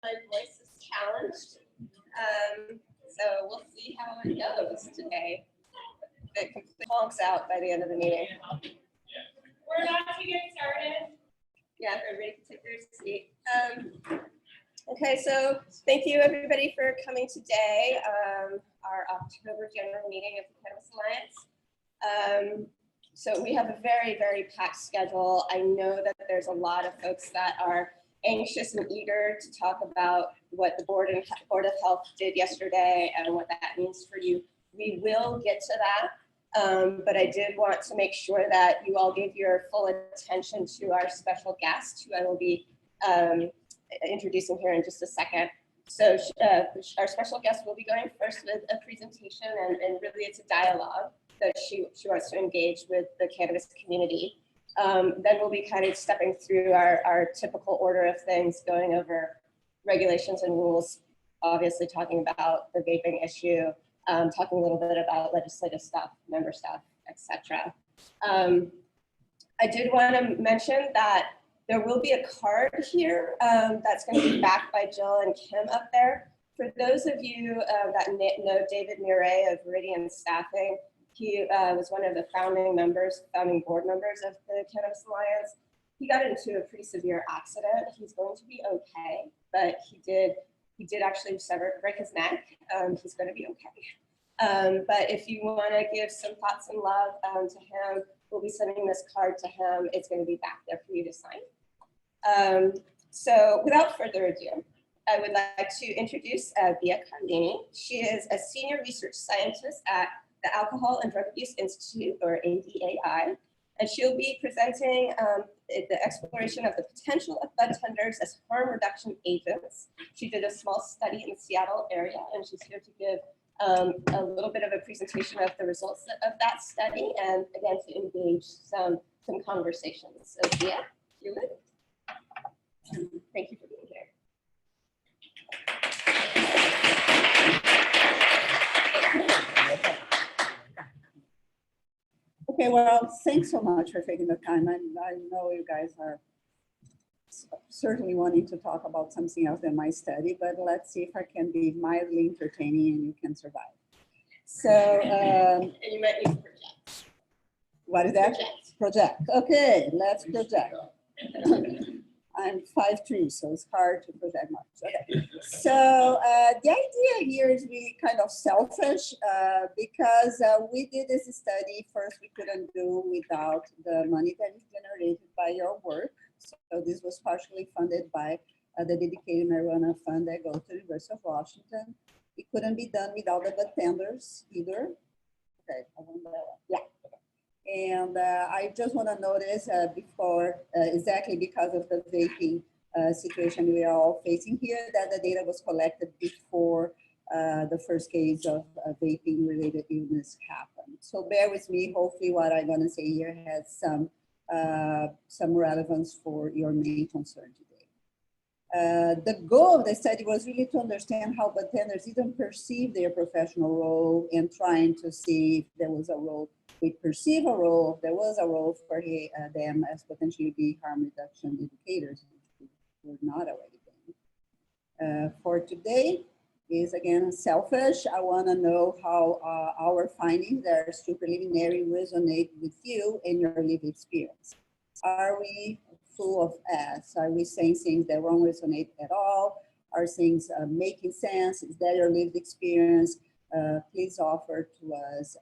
My voice is challenged, so we'll see how it goes today. It completely honks out by the end of the meeting. We're about to get started. Yeah, everybody can take their seat. Okay, so thank you everybody for coming today, our October general meeting of the Cannabis Alliance. So we have a very, very packed schedule. I know that there's a lot of folks that are anxious and eager to talk about what the Board of Health did yesterday and what that means for you. We will get to that, but I did want to make sure that you all gave your full attention to our special guest, who I will be introducing here in just a second. So our special guest will be going first with a presentation, and really it's a dialogue that she wants to engage with the cannabis community. Then we'll be kind of stepping through our typical order of things, going over regulations and rules, obviously talking about the vaping issue, talking a little bit about legislative stuff, member stuff, etc. I did want to mention that there will be a card here that's going to be backed by Jill and Kim up there. For those of you that know David Murray of Viridian Staffing, he was one of the founding board members of the Cannabis Alliance. He got into a pretty severe accident. He's going to be okay, but he did actually break his neck. He's going to be okay. But if you want to give some thoughts and love to him, we'll be sending this card to him. It's going to be back there for you to sign. So without further ado, I would like to introduce Bia Carlini. She is a senior research scientist at the Alcohol and Drug Abuse Institute, or ADAI, and she'll be presenting the exploration of the potential of bud tenders as harm reduction agents. She did a small study in the Seattle area, and she's here to give a little bit of a presentation of the results of that study, and again, to engage some conversations. So Bia, you would? Thank you for being here. Okay, well, thanks so much for taking the time. I know you guys are certainly wanting to talk about something else than my study, but let's see if I can be mildly entertaining and you can survive. So, and you might need to project. What is that? Project. Okay, let's project. I'm 5'3", so it's hard to project much. Okay. So the idea here is really kind of selfish because we did this study. First, we couldn't do without the money that is generated by your work. So this was partially funded by the Dedicated Marijuana Fund that goes to the University of Washington. It couldn't be done without the bud tenders either. Okay, I want that one. Yeah. And I just want to notice before, exactly because of the vaping situation we are all facing here, that the data was collected before the first case of vaping related illness happened. So bear with me. Hopefully what I'm going to say here has some relevance for your main concern today. The goal of the study was really to understand how bud tenders even perceive their professional role, and trying to see if there was a role, we perceive a role, if there was a role for them as potentially be harm reduction educators, which we were not already doing. For today is again selfish. I want to know how our findings that are super preliminary resonate with you and your lived experience. Are we full of ass? Are we saying things that won't resonate at all? Are things making sense? Is that your lived experience? Please offer to us.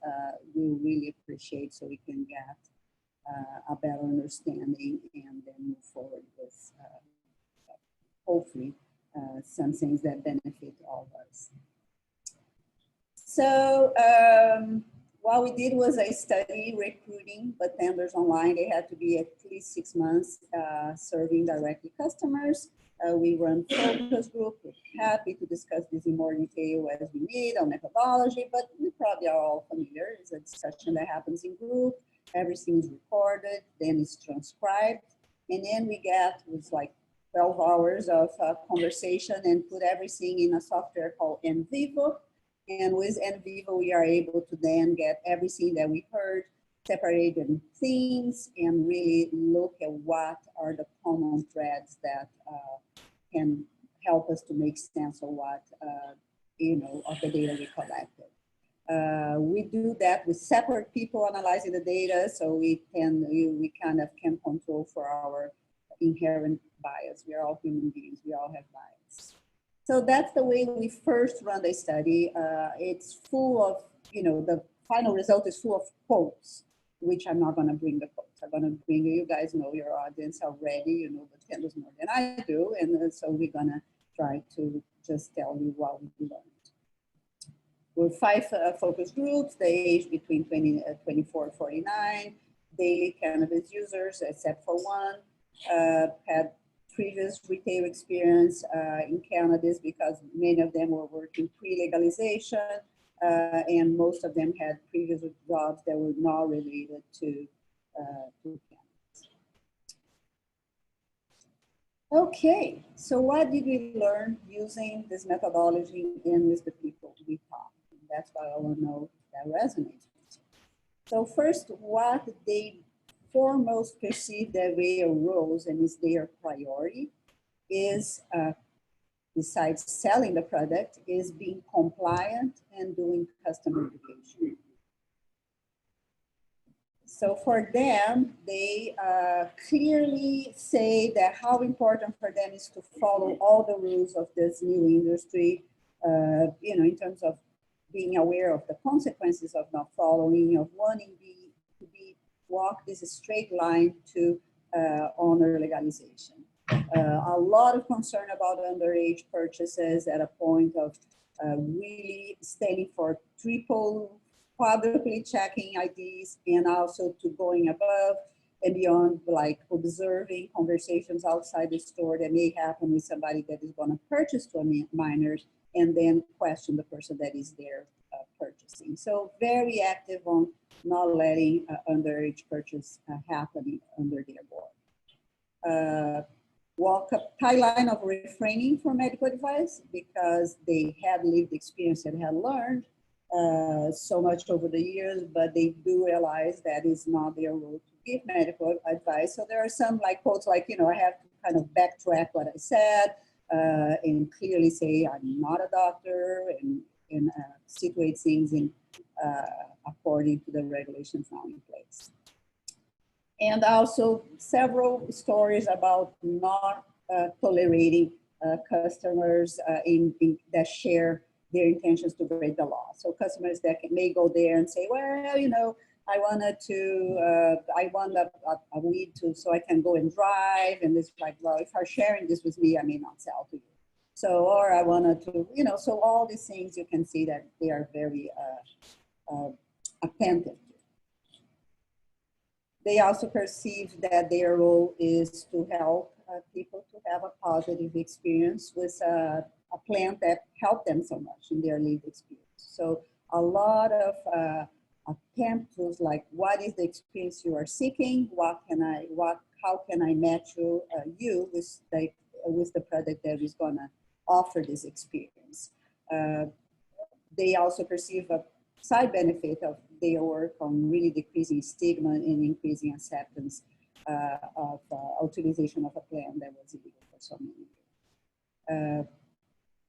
We really appreciate, so we can get a better understanding and then move forward with hopefully some things that benefit all of us. So what we did was a study recruiting bud tenders online. They had to be at least 6 months serving directly customers. We run focus group. We're happy to discuss this in more detail as we need on methodology, but we probably are all familiar. It's a discussion that happens in group. Everything is recorded, then it's transcribed. And then we get, it's like 12 hours of conversation and put everything in a software called NVivo. And with NVivo, we are able to then get everything that we heard, separate in themes, and really look at what are the common threads that can help us to make sense of what, of the data we collected. We do that with separate people analyzing the data, so we kind of can control for our inherent bias. We are all human beings, we all have bias. So that's the way we first run the study. It's full of, the final result is full of quotes, which I'm not gonna bring the quotes. I'm gonna bring, you guys know your audience already, you know the Cannabis more than I do, and so we're gonna try to just tell you what we learned. With 5 focus groups, they age between 24 and 49, daily cannabis users, except for one, had previous retail experience in cannabis because many of them were working pre-legalization, and most of them had previous jobs that were not related to cannabis. Okay, so what did we learn using this methodology and with the people we talked? That's why I want to know if that resonates. So first, what they foremost perceive their their roles and is their priority is, besides selling the product, is being compliant and doing customer education. So for them, they clearly say that how important for them is to follow all the rules of this new industry, in terms of being aware of the consequences of not following, of wanting to walk this straight line to honor legalization. A lot of concern about underage purchases at a point of really standing for quadruply checking IDs, and also to going above and beyond, like observing conversations outside the store that may happen with somebody that is going to purchase to a minor, and then question the person that is there purchasing. So very active on not letting underage purchase happening under their board. Walk a tight line of refraining from medical advice because they had lived experience and had learned so much over the years, but they do realize that is not their role to give medical advice. So there are some like quotes like, I have to kind of backtrack what I said and clearly say I'm not a doctor and situate things in according to the regulations now in place. And also several stories about not tolerating customers that share their intentions to break the law. So customers that may go there and say, well, I want a weed so I can go and drive. And it's like, well, if you're sharing this with me, I may not sell to you. So, or I wanted to, so all these things you can see that they are very attentive to. They also perceive that their role is to help people to have a positive experience with a plant that helped them so much in their lived experience. So a lot of attempt to like, what is the experience you are seeking? How can I match you with the product that is gonna offer this experience? They also perceive a side benefit of their work on really decreasing stigma and increasing acceptance of utilization of a plant that was illegal for so many years.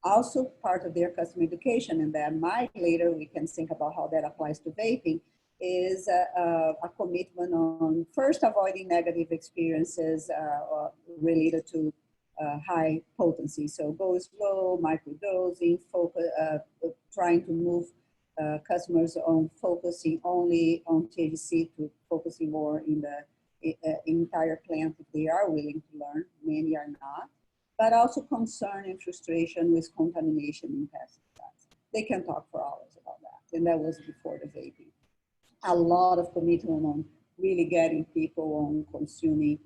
Also part of their customer education, and that might later we can think about how that applies to vaping, is a commitment on first avoiding negative experiences related to high potency. So go slow, microdosing, trying to move customers on focusing only on THC to focusing more in the entire plant if they are willing to learn. Many are not. But also concern and frustration with contamination in pesticides. They can talk for hours about that. And that was before the vaping. A lot of commitment on really getting people on consuming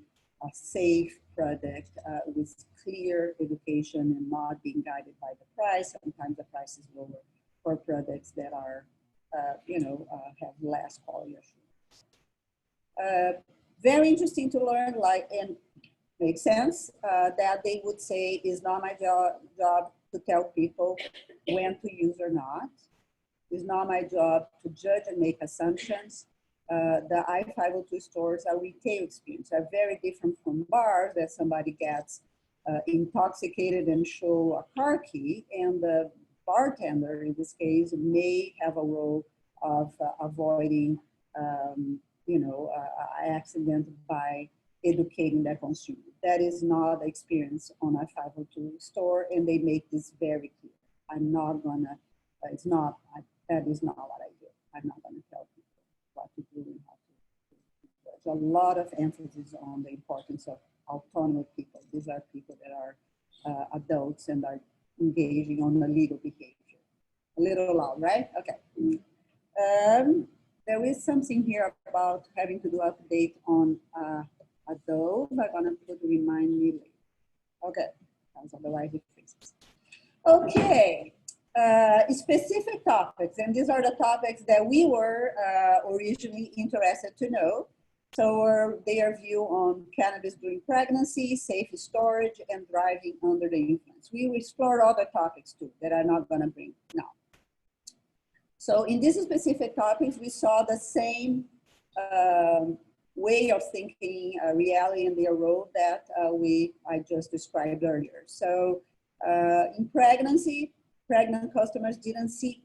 a safe product with clear education and not being guided by the price. Sometimes the price is lower for products that are, have less quality assurance. Very interesting to learn, and makes sense, that they would say is not my job to tell people when to use or not. It's not my job to judge and make assumptions. The I-502 stores are retail experience, are very different from bars that somebody gets intoxicated and show a car key, and the bartender in this case may have a role of avoiding accident by educating the consumer. That is not the experience on a 502 store, and they make this very clear. I'm not gonna, that is not what I do. I'm not gonna tell people what to do and how to do. There's a lot of emphasis on the importance of autonomous people. These are people that are adults and are engaging on the legal behavior. A little loud, right? Okay. There is something here about having to do update on Adobe. I'm gonna put remind me later. Okay, those are the right phrases. Okay, specific topics, and these are the topics that we were originally interested to know. So their view on cannabis during pregnancy, safe storage, and driving under the influence. We will explore other topics too that I'm not gonna bring now. So in these specific topics, we saw the same way of thinking reality in their role that I just described earlier. So in pregnancy, pregnant customers didn't seem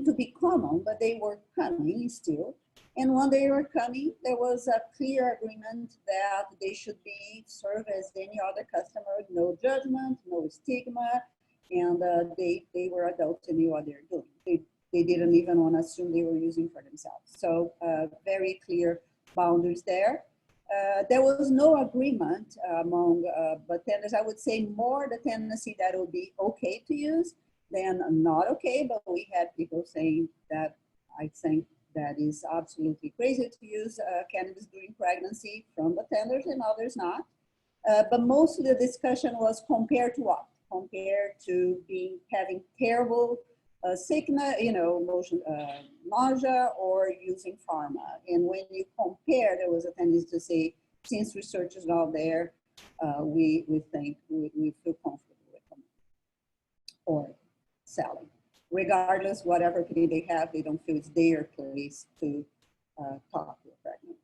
to be common, but they were coming still. And when they were coming, there was a clear agreement that they should be served as any other customer, no judgment, no stigma, and they were adults and knew what they were doing. They didn't even want to assume they were using for themselves. So very clear boundaries there. There was no agreement among bartenders. I would say more the tendency that it would be okay to use than not okay, but we had people saying that I think that is absolutely crazy to use cannabis during pregnancy from bartenders and others not. But mostly the discussion was compared to what? Compared to having terrible sickness, nausea, or using pharma. And when you compare, there was a tendency to say, since research is not there, we think we feel comfortable with them or selling. Regardless, whatever opinion they have, they don't feel it's their place to talk to a pregnant.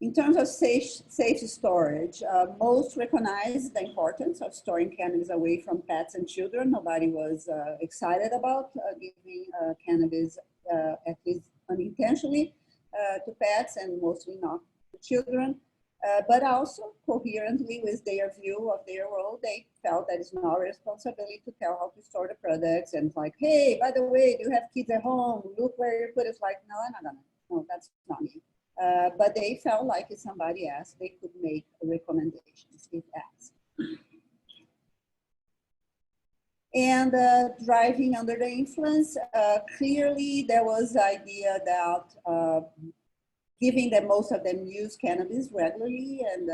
In terms of safe storage, most recognize the importance of storing cannabis away from pets and children. Nobody was excited about giving cannabis, at least unintentionally, to pets and mostly not to children. But also coherently with their view of their role, they felt that it's not our responsibility to tell how to store the products and like, hey, by the way, do you have kids at home? Look where you put it. It's like, no, I'm not gonna. No, that's not me. But they felt like if somebody asked, they could make recommendations if asked. And driving under the influence, clearly there was the idea that given that most of them use cannabis regularly, and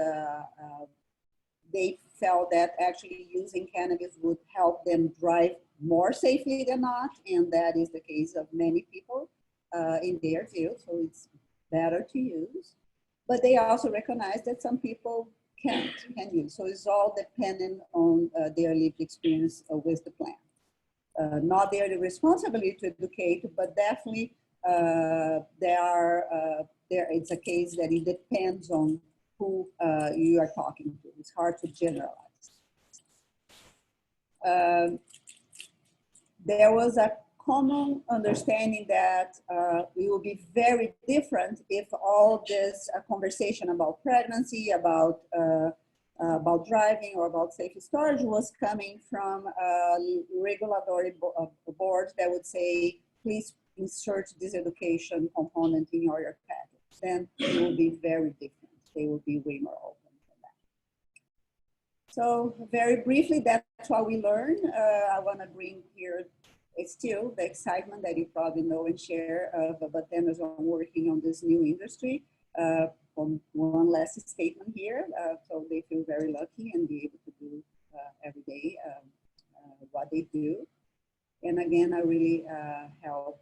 they felt that actually using cannabis would help them drive more safely than not, and that is the case of many people in their view, so it's better to use. But they also recognize that some people can use, so it's all dependent on their lived experience with the plant. Not their responsibility to educate, but definitely it's a case that it depends on who you are talking to. It's hard to generalize. There was a common understanding that it would be very different if all this conversation about pregnancy, about driving, or about safe storage was coming from regulatory boards that would say, please insert this education component in your package. Then it will be very different. They will be way more open for that. So very briefly, that's what we learned. I want to bring here still the excitement that you probably know and share of bartenders on working on this new industry. From one last statement here, so they feel very lucky and be able to do every day what they do. And again, I really help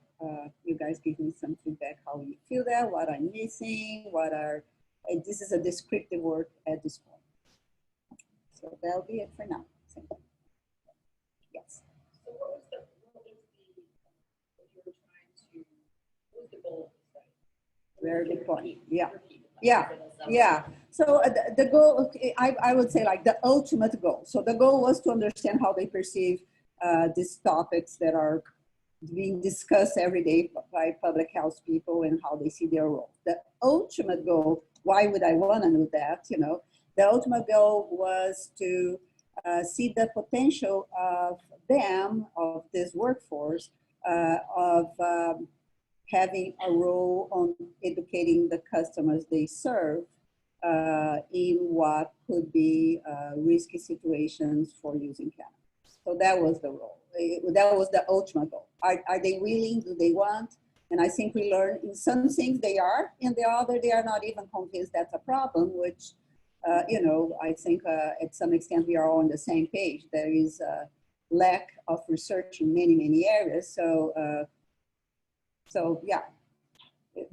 you guys give me some feedback, how you feel that, what I'm missing, and this is a descriptive work at this point. So that'll be it for now. Yes. So what was the goal of the study? Very good point. Yeah. Yeah, yeah. So the goal, okay, I would say like the ultimate goal. So the goal was to understand how they perceive these topics that are being discussed every day by public health people and how they see their role. The ultimate goal, why would I want to know that? You know, the ultimate goal was to see the potential of them, of this workforce, of having a role on educating the customers they serve in what could be risky situations for using cannabis. So that was the role. That was the ultimate goal. Are they willing? Do they want? And I think we learned in some things they are, in the other they are not even convinced that's a problem, which, you know, I think at some extent we are all on the same page. There is a lack of research in many, many areas. So yeah,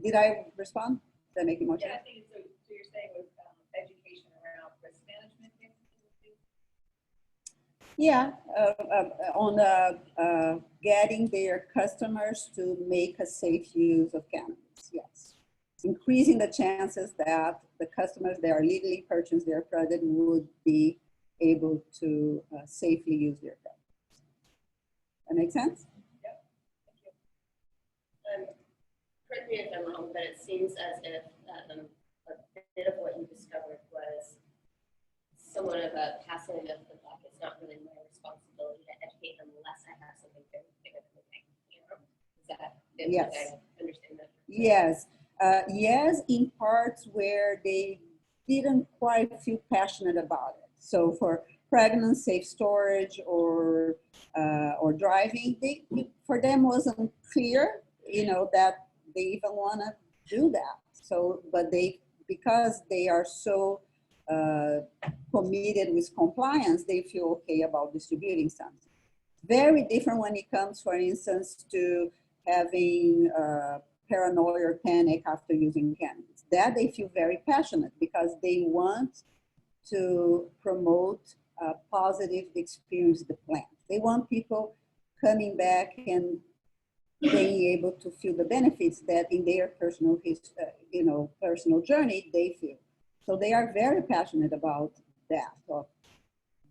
did I respond? Did I make it more sense? Yeah, I think so. So you're saying with education around risk management. Yeah, on getting their customers to make a safe use of cannabis, yes. Increasing the chances that the customers that are legally purchasing their product would be able to safely use their product. That make sense? Yep. Thank you. Correct me if I'm wrong, but it seems as if a bit of what you discovered was somewhat of a passing of the buck. It's not really my responsibility to educate them unless I have something very bigger than me. You know, is that? Yes. I understand that. Yes. Yes, in parts where they didn't quite feel passionate about it. So for pregnant, safe storage, or driving, for them wasn't clear, you know, that they even want to do that. So, but because they are so committed with compliance, they feel okay about distributing something. Very different when it comes, for instance, to having paranoia or panic after using cannabis. That they feel very passionate because they want to promote a positive experience with the plant. They want people coming back and being able to feel the benefits that in their personal, personal journey they feel. So they are very passionate about that, of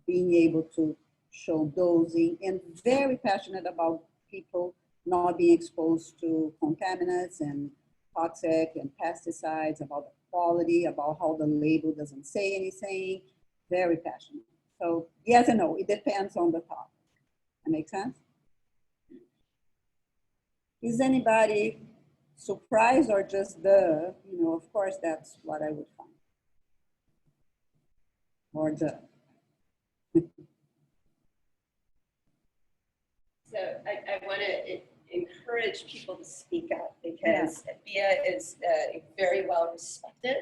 being able to show dosing, and very passionate about people not being exposed to contaminants and toxic and pesticides, about the quality, about how the label doesn't say anything. Very passionate. So yes and no, it depends on the topic. That makes sense? Is anybody surprised or just of course that's what I would find. Or the. So I want to encourage people to speak up because BIA is very well respected,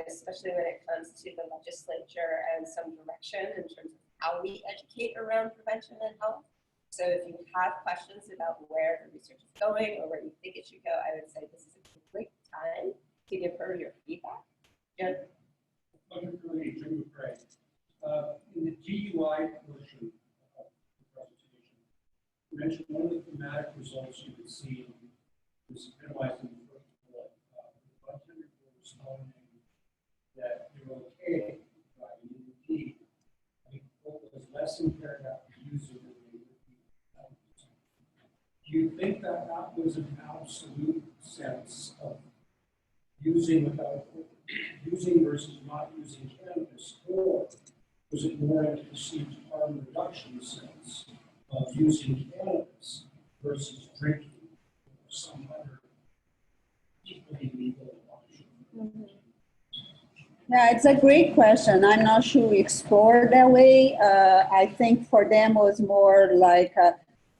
especially when it comes to the legislature and some direction in terms of how we educate around prevention and health. So if you have questions about where the research is going or where you think it should go, I would say this is a great time to give her your feedback. Jen? In the GUI portion of the presentation, you mentioned one of the thematic results you could see was minimizing the first bullet. The bartender was telling that you're okay driving in the D. I think what was less impaired after using than they would be. Do you think that that was an absolute sense of using versus not using cannabis, or was it more in a perceived harm reduction sense of using cannabis versus drinking or some other equally legal option? Mm-hmm. Yeah, it's a great question. I'm not sure we explored that way. I think for them was more like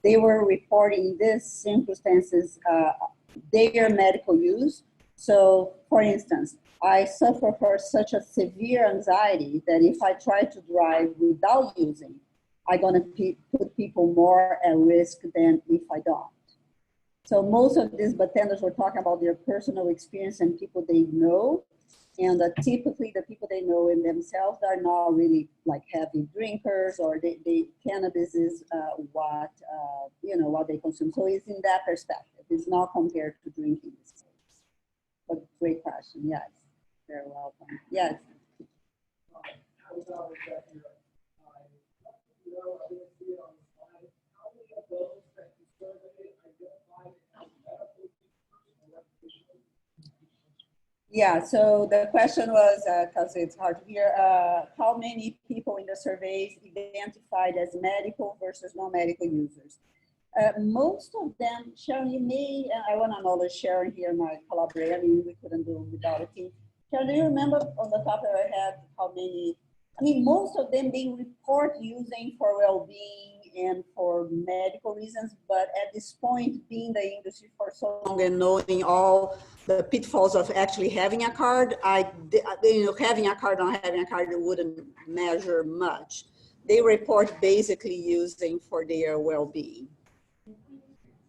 they were reporting these circumstances, their medical use. So, for instance, I suffer from such a severe anxiety that if I try to drive without using, I'm going to put people more at risk than if I don't. So most of these bartenders were talking about their personal experience and people they know. And typically the people they know in themselves are not really like heavy drinkers, or cannabis is what they consume. So it's in that perspective. It's not compared to drinking. But great question, yes. Very welcome. Yes. How about that here? You know, I didn't see it on the slide. How many of those that you surveyed identified as medical users or recreational? Yeah, so the question was, because it's hard to hear, how many people in the surveys identified as medical versus non-medical users? Most of them, Sharon, you may, I want to acknowledge Sharon here, my collaborator. I mean, we couldn't do it without a team. Sharon, do you remember on the top of your head how many? I mean, most of them being report using for well-being and for medical reasons, but at this point, being in the industry for so long and knowing all the pitfalls of actually having a card, having a card, not having a card, it wouldn't measure much. They report basically using for their well-being.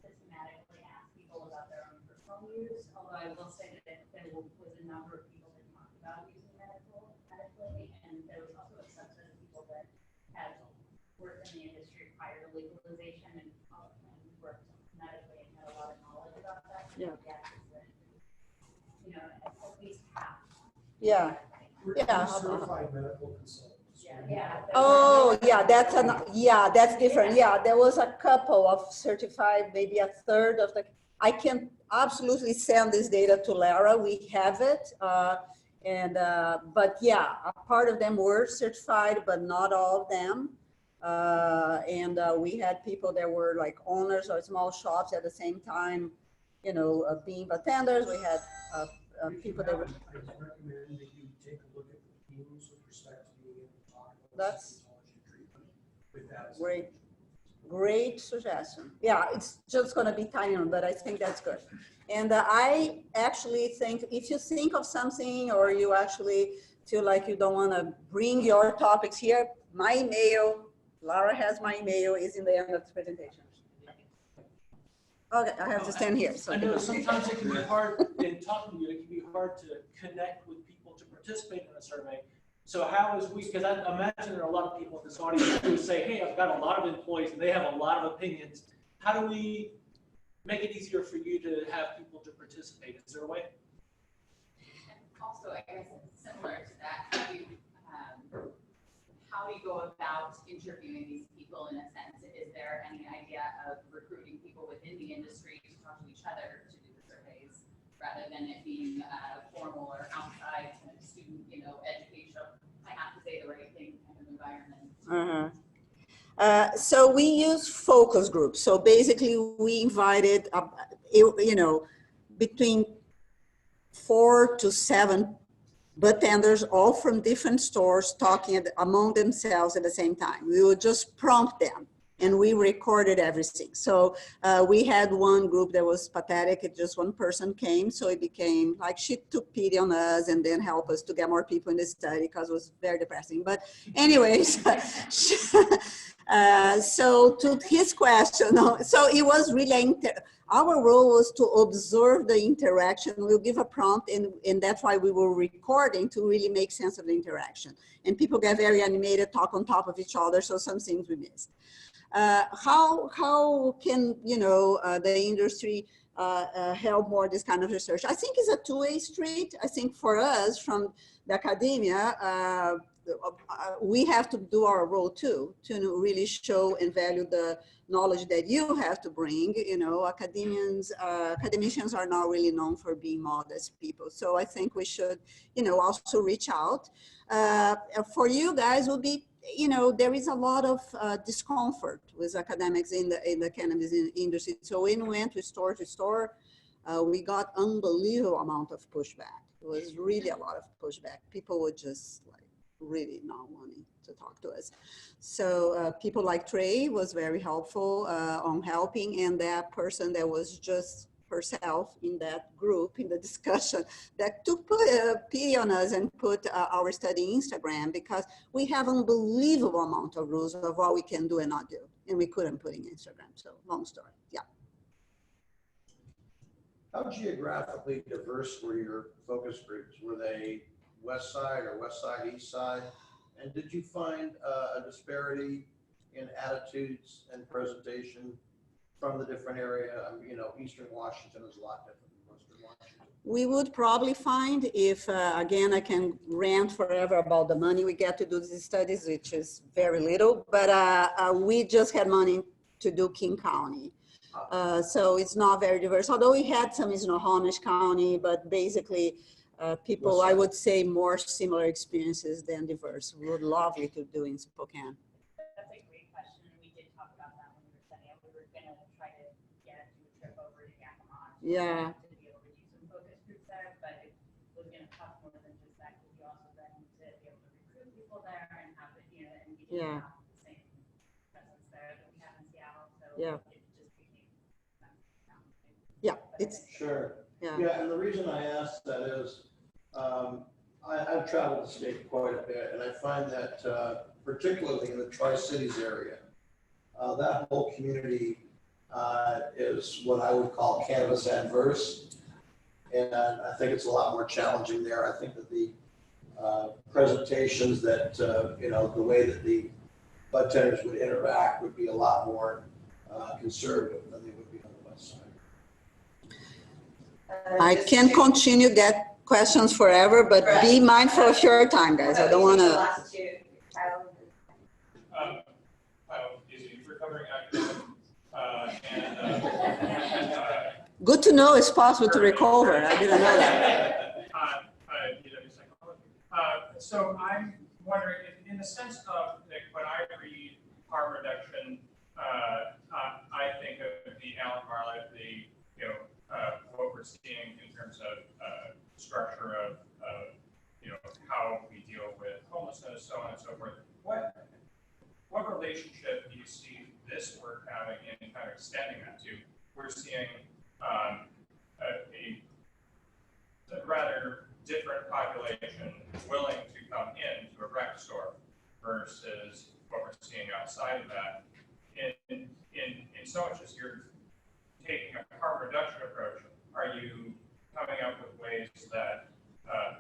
Systematically ask people about their own personal use, although I will say that there was a number of people that talked about using medically, and there was also a subset of people that had worked in the industry prior to legalization and worked medically and had a lot of knowledge about that. So Yeah. You know, at least half. Yeah. Yeah. Certified medical consultants. Yeah. Oh, yeah, that's different. Yeah, there was a couple of certified, maybe a third of the, I can absolutely send this data to Lara. We have it. But yeah, a part of them were certified, but not all of them. We had people that were like owners of small shops at the same time, being bartenders. We had people that were. I recommend that you take a look at the themes with respect to being able to talk about That's treatment with that. Great suggestion. Yeah, it's just going to be tiny, but I think that's good. And I actually think if you think of something or you actually feel like you don't want to bring your topics here, my email, Lara has my email, is in the end of the presentation. Okay, I have to stand here. So I know sometimes it can be hard in talking to you, it can be hard to connect with people to participate in a survey. So how is we, because I imagine there are a lot of people in this audience who say, hey, I've got a lot of employees and they have a lot of opinions. How do we make it easier for you to have people to participate? Is there a way? And also, I guess similar to that, how do you go about interviewing these people in a sense? Is there any idea of recruiting people within the industry to talk to each other to do the surveys rather than it being formal or outside kind of student, educational, I have to say the right thing kind of environment? So we use focus groups. So basically we invited, between 4 to 7 bartenders, all from different stores, talking among themselves at the same time. We would just prompt them and we recorded everything. So we had one group that was pathetic. Just one person came. So it became like she took pity on us and then helped us to get more people in the study because it was very depressing. But anyways, so to his question, so it was really, our role was to observe the interaction. We'll give a prompt and that's why we were recording to really make sense of the interaction. And people get very animated, talk on top of each other. So some things we missed. How can, the industry help more this kind of research? I think it's a two-way street. I think for us from the academia, we have to do our role too, to really show and value the knowledge that you have to bring. Academicians are not really known for being modest people. So I think we should, also reach out. For you guys will be, there is a lot of discomfort with academics in the cannabis industry. So when we went to store, we got unbelievable amount of pushback. It was really a lot of pushback. People would just really not wanting to talk to us. So people like Trey was very helpful on helping, and that person that was just herself in that group, in the discussion, that took pity on us and put our study Instagram, because we have unbelievable amount of rules of what we can do and not do, and we couldn't put in Instagram. So long story, yeah. How geographically diverse were your focus groups? Were they West Side or West Side, East Side? And did you find a disparity in attitudes and presentation from the different area? Eastern Washington is a lot different than Western Washington? We would probably find if, again, I can rant forever about the money we get to do these studies, which is very little, but we just had money to do King County. So it's not very diverse, although we had some in Snohomish County, but basically people, I would say, more similar experiences than diverse. We would lovely to do in Spokane. That's a great question. We did talk about that when we were setting up. We were gonna try to get a trip over to Yakima. Yeah. To be able to do some focus groups there, but it was gonna cost more than just that, because you also then need to be able to recruit people there and have it, you know, and we didn't have the same presence there that we have in Seattle, so Yeah. it just became. Yeah, it's, Sure. yeah. Yeah, and the reason I ask that is, I've traveled the state quite a bit, and I find that particularly in the Tri-Cities area, that whole community is what I would call cannabis adverse. And I think it's a lot more challenging there. I think that the presentations that, you know, the way that the bud tenders would interact would be a lot more conservative than they would be on the west side. I can continue get questions forever, but be mindful of your time, guys. I don't want to. Is he recovering academic? Good to know it's possible to recover. I didn't know that. So I'm wondering, in the sense of like, when I read harm reduction, I think of the Alan Marlett, the what we're seeing in terms of structure of how we deal with homelessness, so on and so forth. What relationship do you see this work having in kind of extending that to? We're seeing a rather different population willing to come into a rec store versus what we're seeing outside of that. In so much as you're taking a harm reduction approach, are you coming up with ways that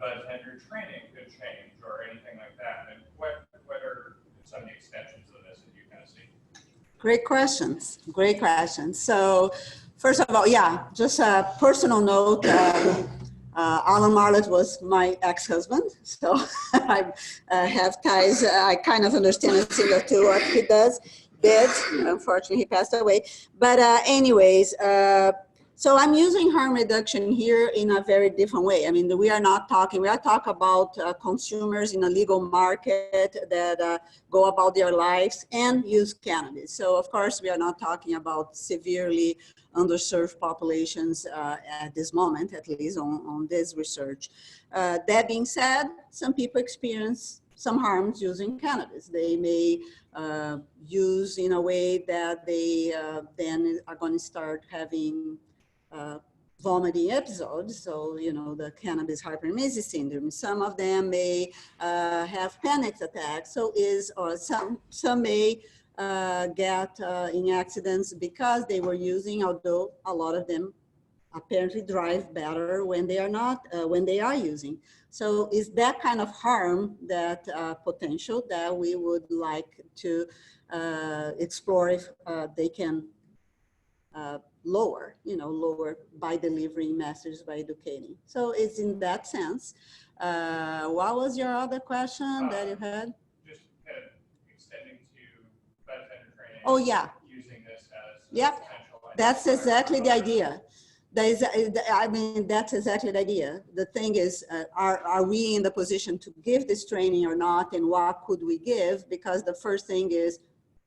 bud tender training could change or anything like that? And what are some of the extensions of this that you kind of see? Great questions. Great questions. So first of all, yeah, just a personal note. Alan Marlett was my ex-husband, so I have ties. I kind of understand a thing or two what he did. Unfortunately, he passed away. But anyways, so I'm using harm reduction here in a very different way. I mean, we are talking about consumers in a legal market that go about their lives and use cannabis. So of course, we are not talking about severely underserved populations at this moment, at least on this research. That being said, some people experience some harms using cannabis. They may use in a way that they then are going to start having vomiting episodes, so the cannabis hyperemesis syndrome. Some of them may have panic attacks. Some may get in accidents because they were using, although a lot of them apparently drive better when they are not, when they are using. So is that kind of harm that potential that we would like to explore if they can lower by delivering messages, by educating. So it's in that sense. What was your other question that you had? Just extending to bud tender training. Oh yeah. Using this as yep. That's exactly the idea. I mean, that's exactly the idea. The thing is, are we in the position to give this training or not, and what could we give? Because the first thing is,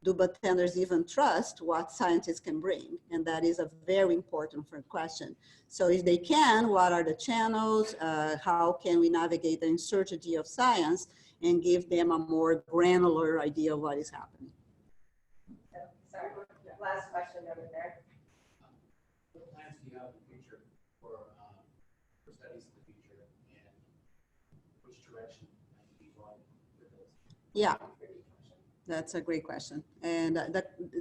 do bartenders even trust what scientists can bring? And that is a very important question. So if they can, what are the channels? How can we navigate the uncertainty of science and give them a more granular idea of what is happening? Sorry, last question over there. What plans do you have in the future for studies in the future, and which direction might you be going with those? Yeah. That's a great question. And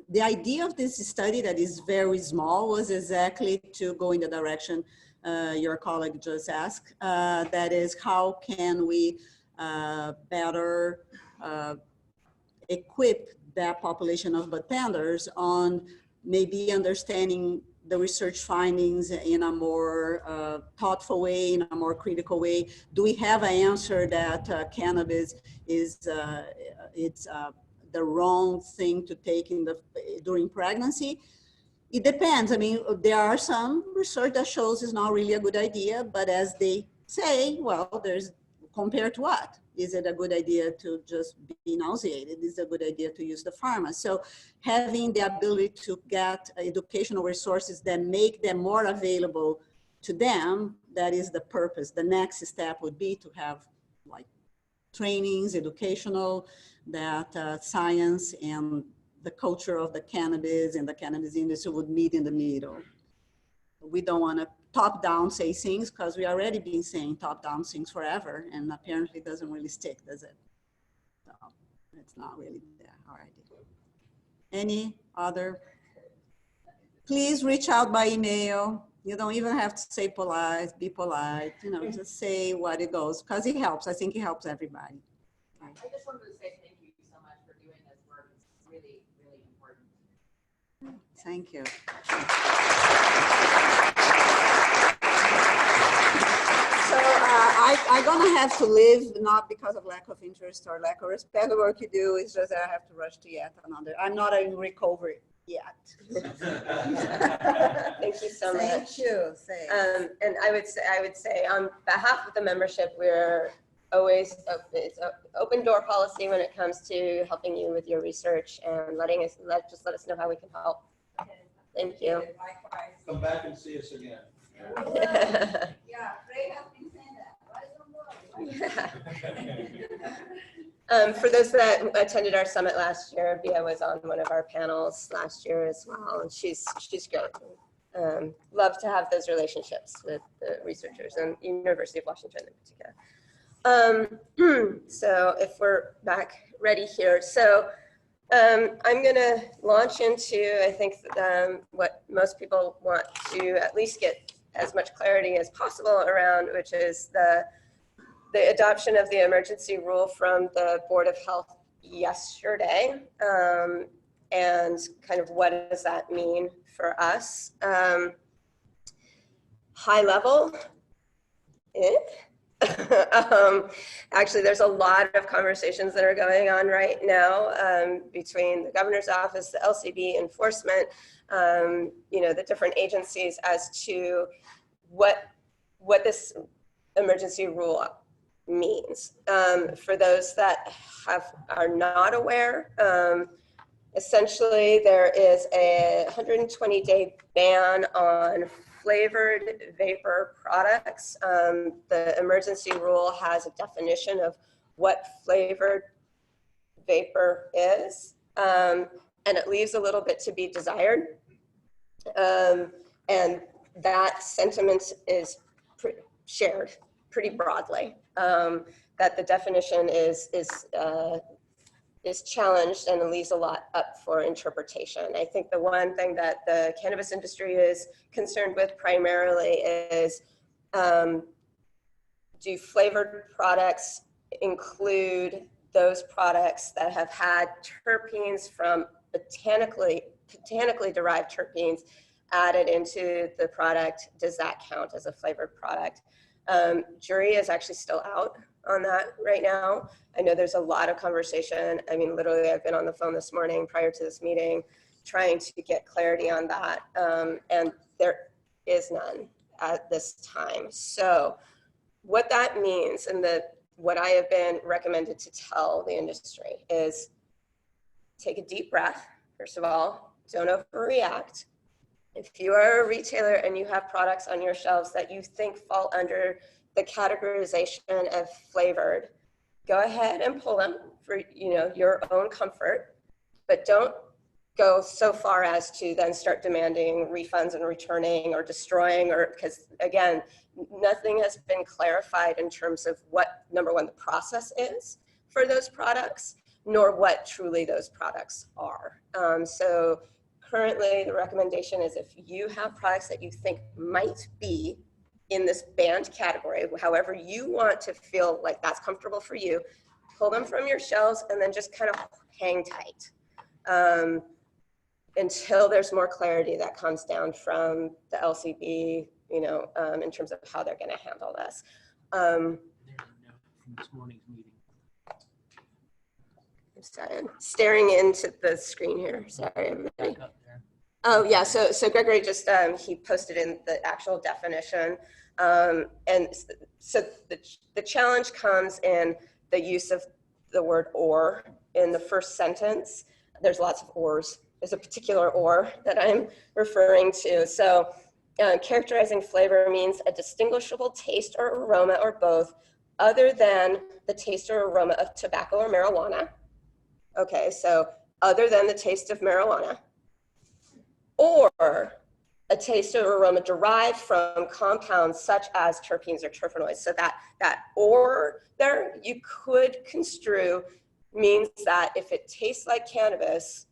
the idea of this study that is very small was exactly to go in the direction your colleague just asked. That is, how can we better equip that population of bartenders on maybe understanding the research findings in a more thoughtful way, in a more critical way? Do we have an answer that cannabis is the wrong thing to take during pregnancy? It depends. I mean, there are some research that shows it's not really a good idea, but as they say, well, there's compared to what? Is it a good idea to just be nauseated? Is it a good idea to use the pharma? So having the ability to get educational resources that make them more available to them, that is the purpose. The next step would be to have like trainings, educational, that science and the culture of the cannabis and the cannabis industry would meet in the middle. We don't want to top-down say things because we already been saying top-down things forever, and apparently it doesn't really stick, does it? So it's not really our idea. Any other? Please reach out by email. You don't even have to say polite, be polite, you know, just say what it goes, because it helps. I think it helps everybody. I just wanted to say thank you so much for doing this work. It's really, really important. Thank you. So I'm gonna have to leave, not because of lack of interest or lack of respect. The work you do is just that I have to rush to yet another. I'm not in recovery yet. Thank you so much. Thank you. And I would say on behalf of the membership, we're always, it's an open door policy when it comes to helping you with your research and let us know how we can help. Thank you. Come back and see us again. Yeah, Ray has been saying that. For those that attended our summit last year, Bia was on one of our panels last year as well, and she's great. Love to have those relationships with the researchers and University of Washington in particular. So if we're back ready here, so I'm gonna launch into, I think, what most people want to at least get as much clarity as possible around, which is the adoption of the emergency rule from the Board of Health yesterday, and kind of what does that mean for us. High level, actually, there's a lot of conversations that are going on right now between the governor's office, the LCB enforcement, you know, the different agencies as to what this emergency rule means. For those that are not aware, essentially there is a 120-day ban on flavored vapor products. The emergency rule has a definition of what flavored vapor is, and it leaves a little bit to be desired. And that sentiment is shared pretty broadly, that the definition is challenged and it leaves a lot up for interpretation. I think the one thing that the cannabis industry is concerned with primarily is, do flavored products include those products that have had terpenes from botanically derived terpenes added into the product? Does that count as a flavored product? Jury is actually still out on that right now. I know there's a lot of conversation. I mean, literally, I've been on the phone this morning prior to this meeting trying to get clarity on that, and there is none at this time. So what that means, and what I have been recommended to tell the industry is take a deep breath. First of all, don't overreact. If you are a retailer and you have products on your shelves that you think fall under the categorization of flavored, go ahead and pull them for, you know, your own comfort, but don't go so far as to then start demanding refunds and returning or destroying, or because again, nothing has been clarified in terms of what, number one, the process is for those products, nor what truly those products are. So currently the recommendation is if you have products that you think might be in this banned category, however you want to feel like that's comfortable for you, pull them from your shelves and then just kind of hang tight. until there's more clarity that comes down from the LCB, you know, in terms of how they're going to handle this. There's a note from this morning's meeting. I'm sorry, I'm staring into the screen here. Sorry, everybody. Back up there. Oh yeah, so Gregory just he posted in the actual definition, and so the challenge comes in the use of the word "or" in the first sentence. There's lots of "ors." There's a particular "or" that I'm referring to. So characterizing flavor means a distinguishable taste or aroma or both, other than the taste or aroma of tobacco or marijuana. Okay, so other than the taste of marijuana, or a taste or aroma derived from compounds such as terpenes or terpenoids. So that "or" there, you could construe means that if it tastes like cannabis,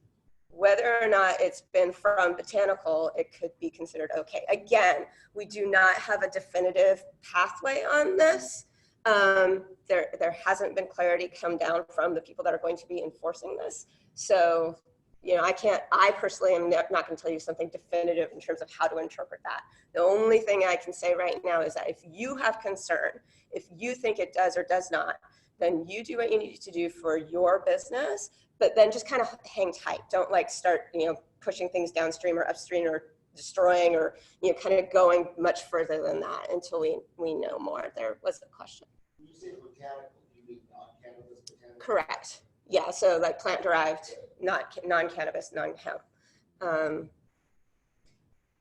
whether or not it's been from botanical, it could be considered okay. Again, we do not have a definitive pathway on this. There hasn't been clarity come down from the people that are going to be enforcing this. So, you know, I personally am not going to tell you something definitive in terms of how to interpret that. The only thing I can say right now is that if you have concern, if you think it does or does not, then you do what you need to do for your business, but then just kind of hang tight. Don't like start, you know, pushing things downstream or upstream or destroying or, you know, kind of going much further than that until we know more. There was a question. When you say botanical, do you mean non-cannabis botanical? Correct. Yeah, so like plant derived, not non-cannabis, non-hemp.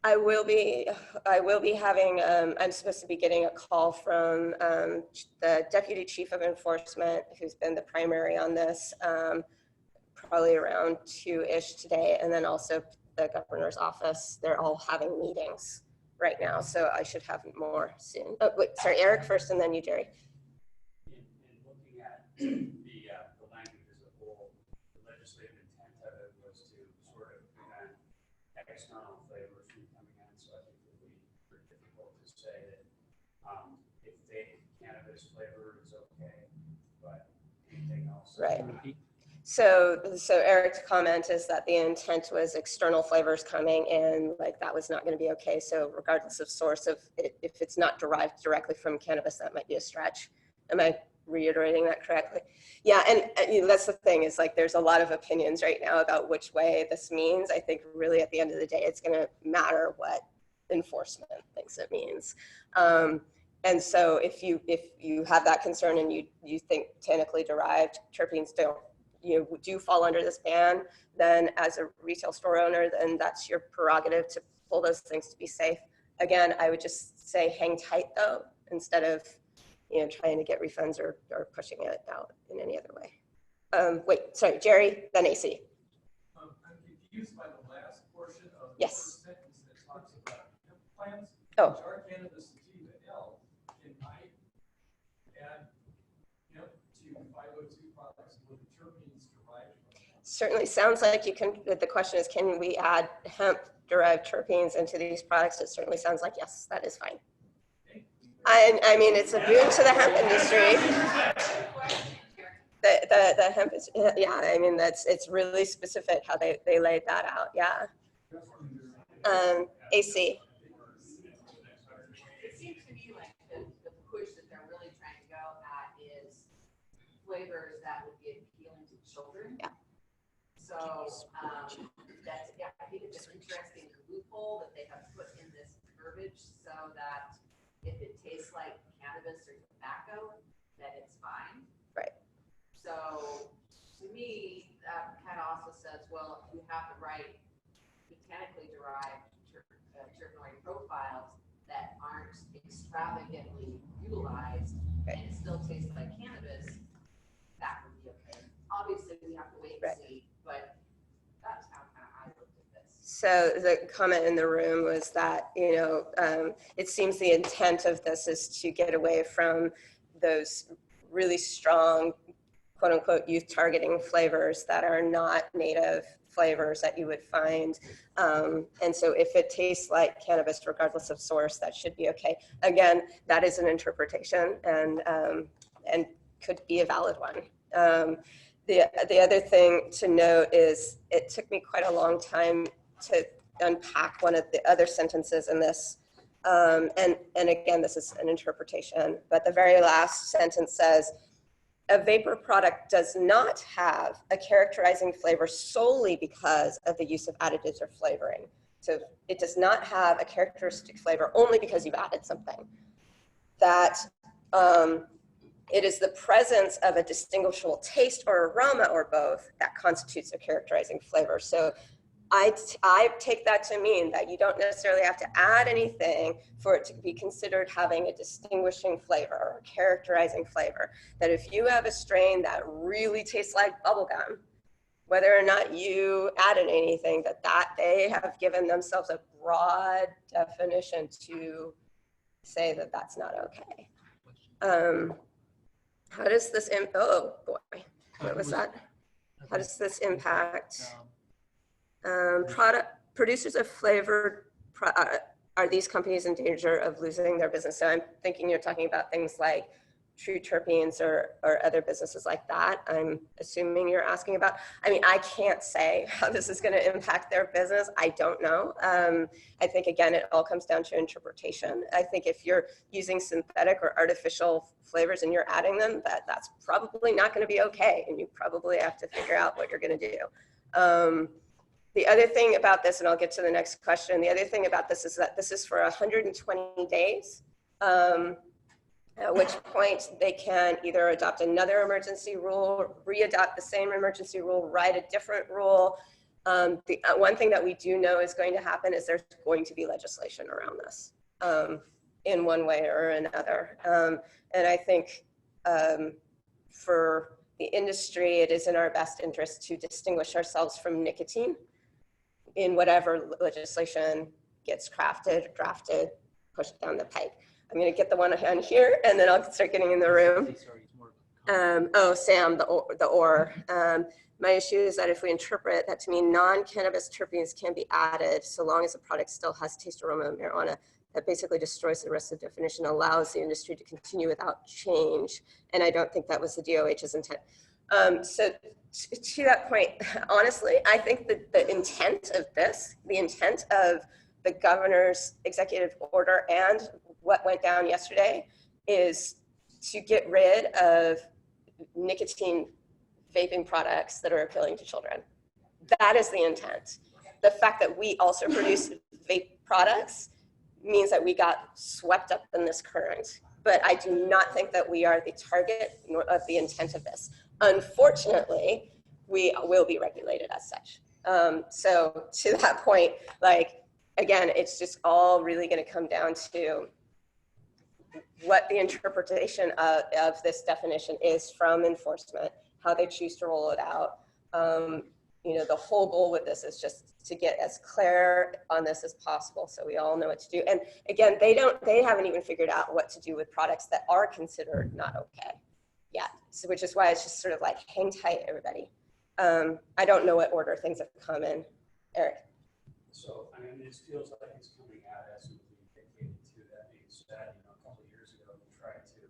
I will be having, I'm supposed to be getting a call from the Deputy Chief of Enforcement, who's been the primary on this, probably around 2-ish today, and then also the governor's office. They're all having meetings right now, so I should have more soon. Oh, wait, sorry, Eric first, and then you, Jerry. In looking at the language as a whole, the legislative intent of it was to sort of prevent external flavors from coming in. So I think it would be very difficult to say that if fake cannabis flavor is okay, but anything else. Right. So Eric's comment is that the intent was external flavors coming in, like that was not going to be okay. So regardless of source, of it, if it's not derived directly from cannabis, that might be a stretch. Am I reiterating that correctly? Yeah, and you know, that's the thing is like there's a lot of opinions right now about which way this means. I think really at the end of the day, it's going to matter what enforcement thinks it means. And so if you have that concern and you think botanically derived terpenes do fall under this ban, then as a retail store owner, then that's your prerogative to pull those things to be safe. Again, I would just say hang tight though, instead of, you know, trying to get refunds or pushing it out in any other way. Wait, sorry, Jerry, then AC. I'm confused by the last portion of the Yes. first sentence that talks about hemp plants. Oh. Which are cannabis sativa L. Can I add hemp to 502 products with terpenes derived from them? Certainly sounds like you can. The question is, can we add hemp derived terpenes into these products? It certainly sounds like yes, that is fine. I mean, it's a boon to the hemp industry. The hemp is, yeah, I mean, it's really specific how they laid that out, yeah. AC. It seems to me like the push that they're really trying to go at is flavors that would be appealing to children. Yeah. So that's, yeah, I think it's an interesting loophole that they have put in this verbiage so that if it tastes like cannabis or tobacco, then it's fine. Right. So to me, that kind of also says, well, you have to write botanically derived terpenoid profiles that aren't extravagantly utilized and it still tastes like cannabis, that would be okay. Obviously, we have to wait and see, but that's how kind of I looked at this. So the comment in the room was that, you know, it seems the intent of this is to get away from those really strong, quote unquote, youth targeting flavors that are not native flavors that you would find. And so if it tastes like cannabis, regardless of source, that should be okay. Again, that is an interpretation and could be a valid one. The other thing to note is it took me quite a long time to unpack one of the other sentences in this. And again, this is an interpretation, but the very last sentence says, a vapor product does not have a characterizing flavor solely because of the use of additives or flavoring. So it does not have a characteristic flavor only because you've added something. That it is the presence of a distinguishable taste or aroma or both that constitutes a characterizing flavor. So I take that to mean that you don't necessarily have to add anything for it to be considered having a distinguishing flavor or characterizing flavor. That if you have a strain that really tastes like bubblegum, whether or not you added anything, that they have given themselves a broad definition to say that that's not okay. How does this, oh boy, what was that? How does this impact? Producers of flavored, are these companies in danger of losing their business? So I'm thinking you're talking about things like true terpenes or other businesses like that. I'm assuming you're asking about. I mean, I can't say how this is going to impact their business. I don't know. I think, again, it all comes down to interpretation. I think if you're using synthetic or artificial flavors and you're adding them, that's probably not going to be okay. And you probably have to figure out what you're going to do. The other thing about this, and I'll get to the next question, the other thing about this is that this is for 120 days, at which point they can either adopt another emergency rule, re-adopt the same emergency rule, write a different rule. The one thing that we do know is going to happen is there's going to be legislation around this in one way or another. And I think for the industry, it is in our best interest to distinguish ourselves from nicotine in whatever legislation gets crafted, drafted, pushed down the pipe. I'm going to get the one on here, and then I'll start getting in the room. Oh, Sam, the or. My issue is that if we interpret that to mean non-cannabis terpenes can be added so long as the product still has taste, aroma, of marijuana, that basically destroys the rest of the definition, allows the industry to continue without change. And I don't think that was the DOH's intent. So to that point, honestly, I think that the intent of this, the intent of the governor's executive order and what went down yesterday is to get rid of nicotine vaping products that are appealing to children. That is the intent. The fact that we also produce vape products means that we got swept up in this current. But I do not think that we are the target of the intent of this. Unfortunately, we will be regulated as such. So to that point, like, again, it's just all really going to come down to what the interpretation of this definition is from enforcement, how they choose to roll it out. You know, the whole goal with this is just to get as clear on this as possible so we all know what to do. And again, they haven't even figured out what to do with products that are considered not okay yet. So, which is why it's just sort of like, hang tight, everybody. I don't know what order things have come in. Eric. So, I mean, it feels like it's coming out as we dictated to. That being said, you know, a couple of years ago, we tried to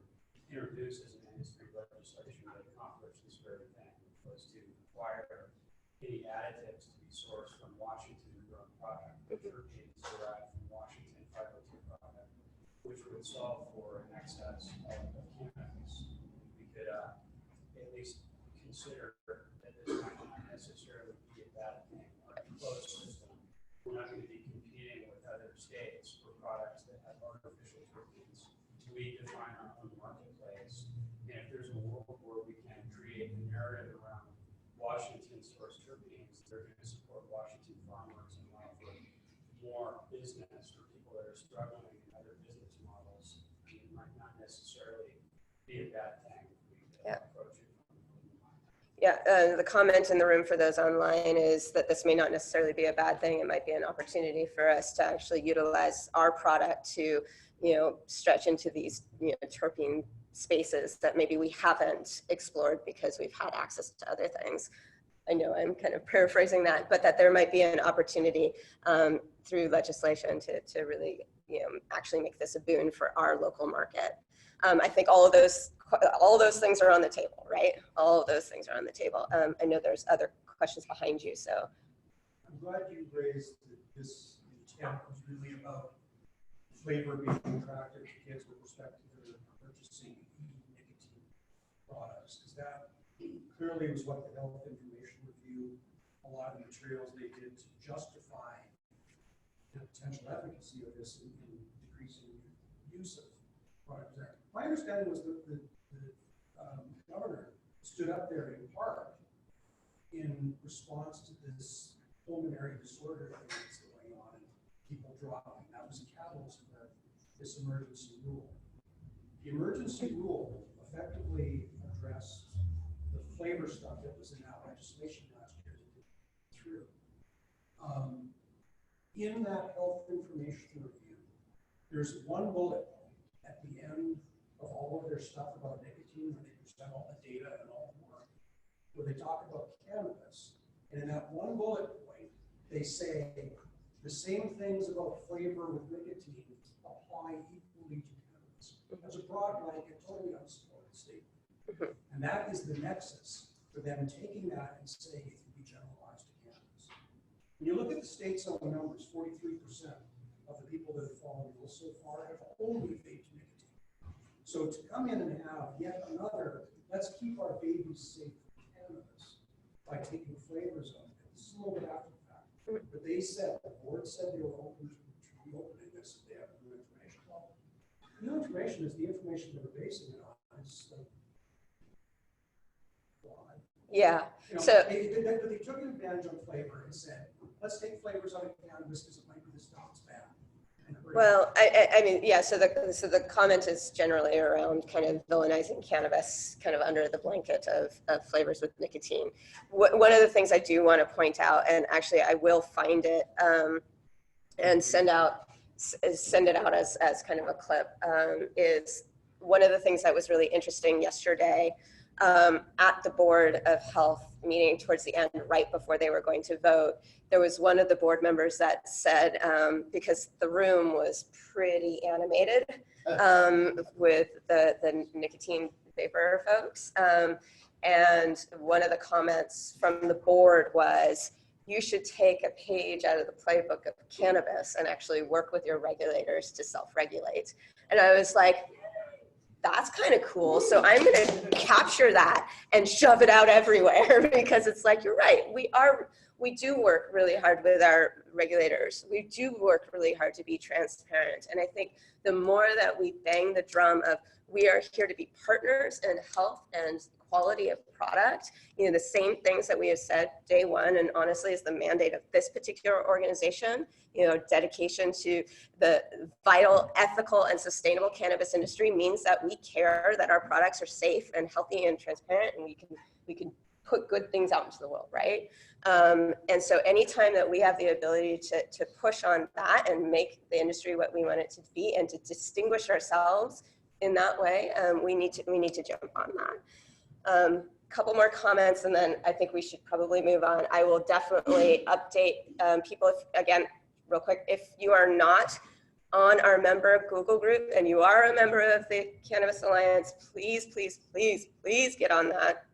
introduce as an industry legislation that accomplished this very thing, which was to require any additives to be sourced from Washington-grown product, terpenes derived from Washington 502 product, which would solve for an excess of cannabis. We could at least consider that this might not necessarily be a bad thing. Our closed system, we're not going to be competing with other states for products that have artificial terpenes. We define our own marketplace, and if there's a world where we can create a narrative around Washington source terpenes, they're going to support Washington farmers and allow for more business for people that are struggling in other business models. It might not necessarily be a bad thing if we approach it from the mind. Yeah, the comment in the room for those online is that this may not necessarily be a bad thing. It might be an opportunity for us to actually utilize our product to, you know, stretch into these, you know, terpene spaces that maybe we haven't explored because we've had access to other things. I know I'm kind of paraphrasing that, but that there might be an opportunity through legislation to really, you know, actually make this a boon for our local market. I think all of those all those things are on the table, right? All of those things are on the table. I know there's other questions behind you, so. I'm glad you raised that this intent was really about flavor being attractive to kids with respect to their purchasing nicotine products, because that clearly was what the Health Information Review, a lot of the materials they did to justify the potential efficacy of this in decreasing use of products there. My understanding was that the governor stood up there in part in response to this pulmonary disorder thing that's going on and people dropping. That was a catalyst for this emergency rule. The emergency rule effectively addressed the flavor stuff that was in that legislation last year that didn't go through. In that health information review, there's one bullet at the end of all of their stuff about nicotine, where they present all the data and all the work, where they talk about cannabis. And in that one bullet point, they say the same things about flavor with nicotine apply equally to cannabis. That's a broad blanket, totally unsupported statement. And that is the nexus for them taking that and saying it can be generalized to cannabis. When you look at the state's own numbers, 43% of the people that have fallen ill so far have only vaped nicotine. So to come in and have yet another, let's keep our babies safe from cannabis by taking flavors of it. This is a little bit after the fact. But they said, the board said they were open to reopening this if they have new information. Well, new information is the information that we're basing it on. It's like, Yeah. you know, So they took advantage of flavor and said, let's take flavors out of cannabis because it might be the stuff that's bad. well, I mean, yeah. So the comment is generally around kind of villainizing cannabis, kind of under the blanket of flavors with nicotine. One of the things I do want to point out, and actually I will find it and send it out as kind of a clip, is one of the things that was really interesting yesterday at the Board of Health meeting towards the end, right before they were going to vote. There was one of the board members that said, because the room was pretty animated with the nicotine vapor folks, and one of the comments from the board was, you should take a page out of the playbook of cannabis and actually work with your regulators to self-regulate. And I was like, that's kind of cool. So I'm going to capture that and shove it out everywhere because it's like, you're right. We do work really hard with our regulators. We do work really hard to be transparent. And I think the more that we bang the drum of, we are here to be partners in health and quality of product, you know, the same things that we have said day one, and honestly is the mandate of this particular organization, you know, dedication to the vital, ethical, and sustainable cannabis industry means that we care that our products are safe and healthy and transparent, and we can put good things out into the world, right? And so anytime that we have the ability to push on that and make the industry what we want it to be and to distinguish ourselves in that way, we need to jump on that. Couple more comments and then I think we should probably move on. I will definitely update people again, real quick, if you are not on our member Google group and you are a member of the Cannabis Alliance, please, please, please, please get on that.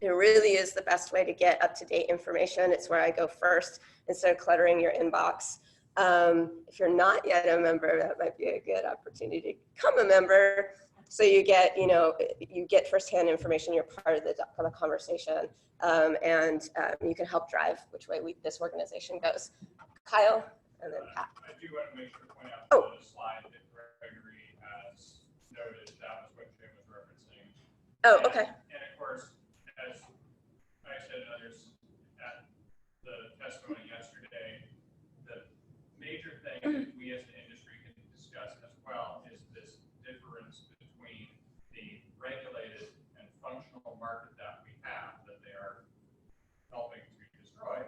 It really is the best way to get up-to-date information. It's where I go first instead of cluttering your inbox. If you're not yet a member, that might be a good opportunity to become a member. So you get, you get firsthand information. You're part of the conversation, and you can help drive which way this organization goes. Kyle, and then Pat. I do want to make sure to point out the slide that Gregory has noted. That was what Jim was referencing. Oh, okay. And of course, as I said and others at the testimony yesterday, the major thing that we as the industry can discuss as well is this difference between the regulated and functional market that we have that they are helping to destroy,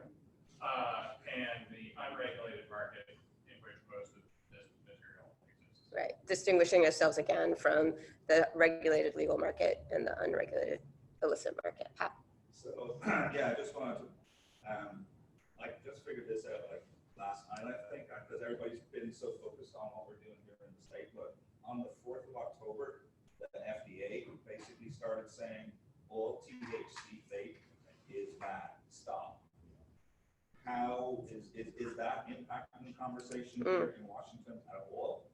and the unregulated market in which most of this material exists. Right, distinguishing ourselves again from the regulated legal market and the unregulated illicit market. Pat. So yeah, I just wanted to, I just figured this out like last night, I think, because everybody's been so focused on what we're doing here in the state. But on the 4th of October, the FDA basically Is that impacting the conversation here in Washington at all?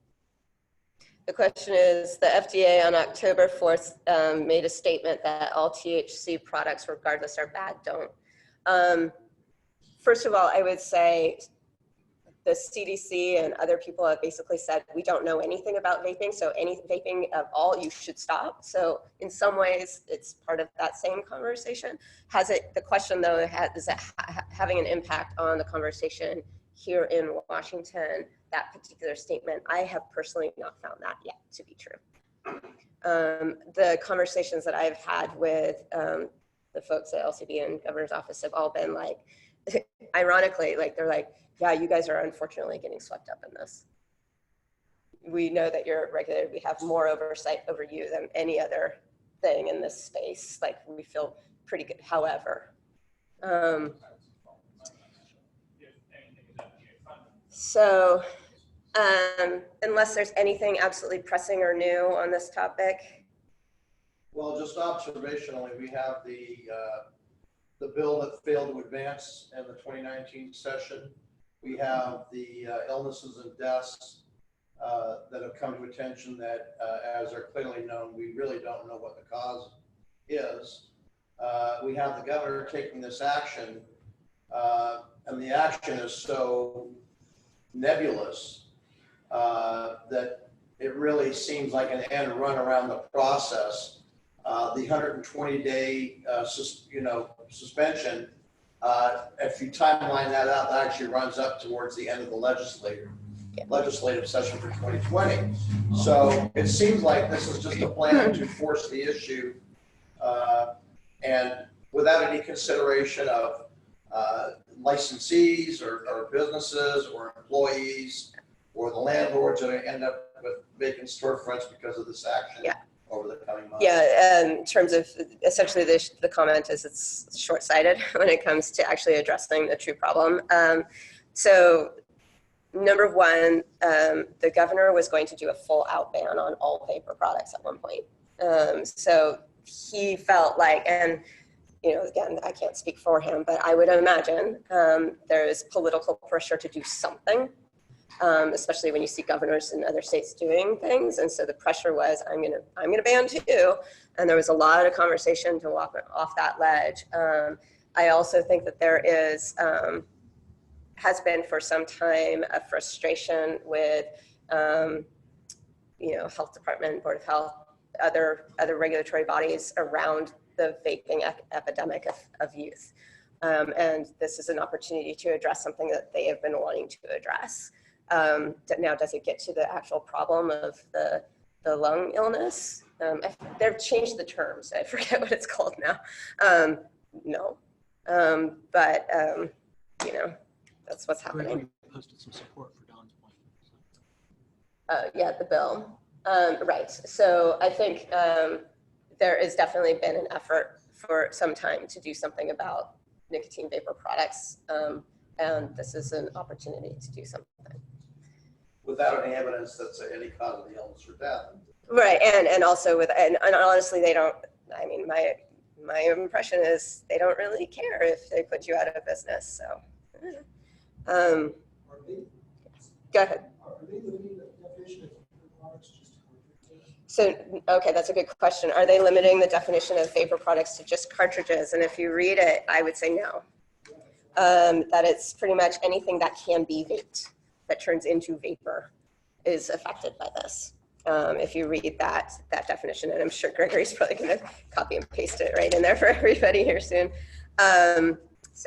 The question is, the FDA on October 4th made a statement that all THC products, regardless, are bad. Don't. First of all, I would say the CDC and other people have basically said, we don't know anything about vaping, so any vaping at all, you should stop. So in some ways, it's part of that same conversation. The question though, is it having an impact on the conversation here in Washington, that particular statement? I have personally not found that yet to be true. The conversations that I've had with the folks at LCB and governor's office have all been like, ironically, like they're like, yeah, you guys are unfortunately getting swept up in this. We know that you're regulated. We have more oversight over you than any other thing in this space. Like, we feel pretty good. However, so unless there's anything absolutely pressing or new on this topic. Well, just observationally, we have the bill that failed to advance in the 2019 session. We have the illnesses and deaths that have come to attention that, as are clearly known, we really don't know what the cause is. We have the governor taking this action, and the action is so nebulous that it really seems like an end run around the process. The 120-day suspension, if you timeline that out, that actually runs up towards the end of the legislative session for 2020. So it seems like this is just a plan to force the issue, and without any consideration of licensees or businesses or employees or the landlords that are going to end up with vacant storefronts because of this action. Yeah. Over the coming months. Yeah, in terms of essentially the comment is it's short-sighted when it comes to actually addressing the true problem. So number one, the governor was going to do a full out ban on all vapor products at one point. So he felt like, and again, I can't speak for him, but I would imagine there's political pressure to do something. Especially when you see governors in other states doing things. And so the pressure was, I'm gonna ban too. And there was a lot of conversation to walk off that ledge. I also think that there has been for some time a frustration with, health department, board of health, other regulatory bodies around the vaping epidemic of youth. And this is an opportunity to address something that they have been wanting to address. Now, does it get to the actual problem of the lung illness? They've changed the terms. I forget what it's called now. No, but that's what's happening. Posted some support for Don's point. Yeah, the bill. Right. So I think there has definitely been an effort for some time to do something about nicotine vapor products, and this is an opportunity to do something. Without any evidence that's any cause of the illness or death. Right, and also and honestly, they don't. I mean, my impression is they don't really care if they put you out of business. So, go ahead. Are they limiting the definition of vapor products just to cartridges? So, okay, that's a good question. Are they limiting the definition of vapor products to just cartridges? And if you read it, I would say no. That it's pretty much anything that can be vaped, that turns into vapor, is affected by this. If you read that definition, and I'm sure Gregory's probably going to copy and paste it right in there for everybody here soon. So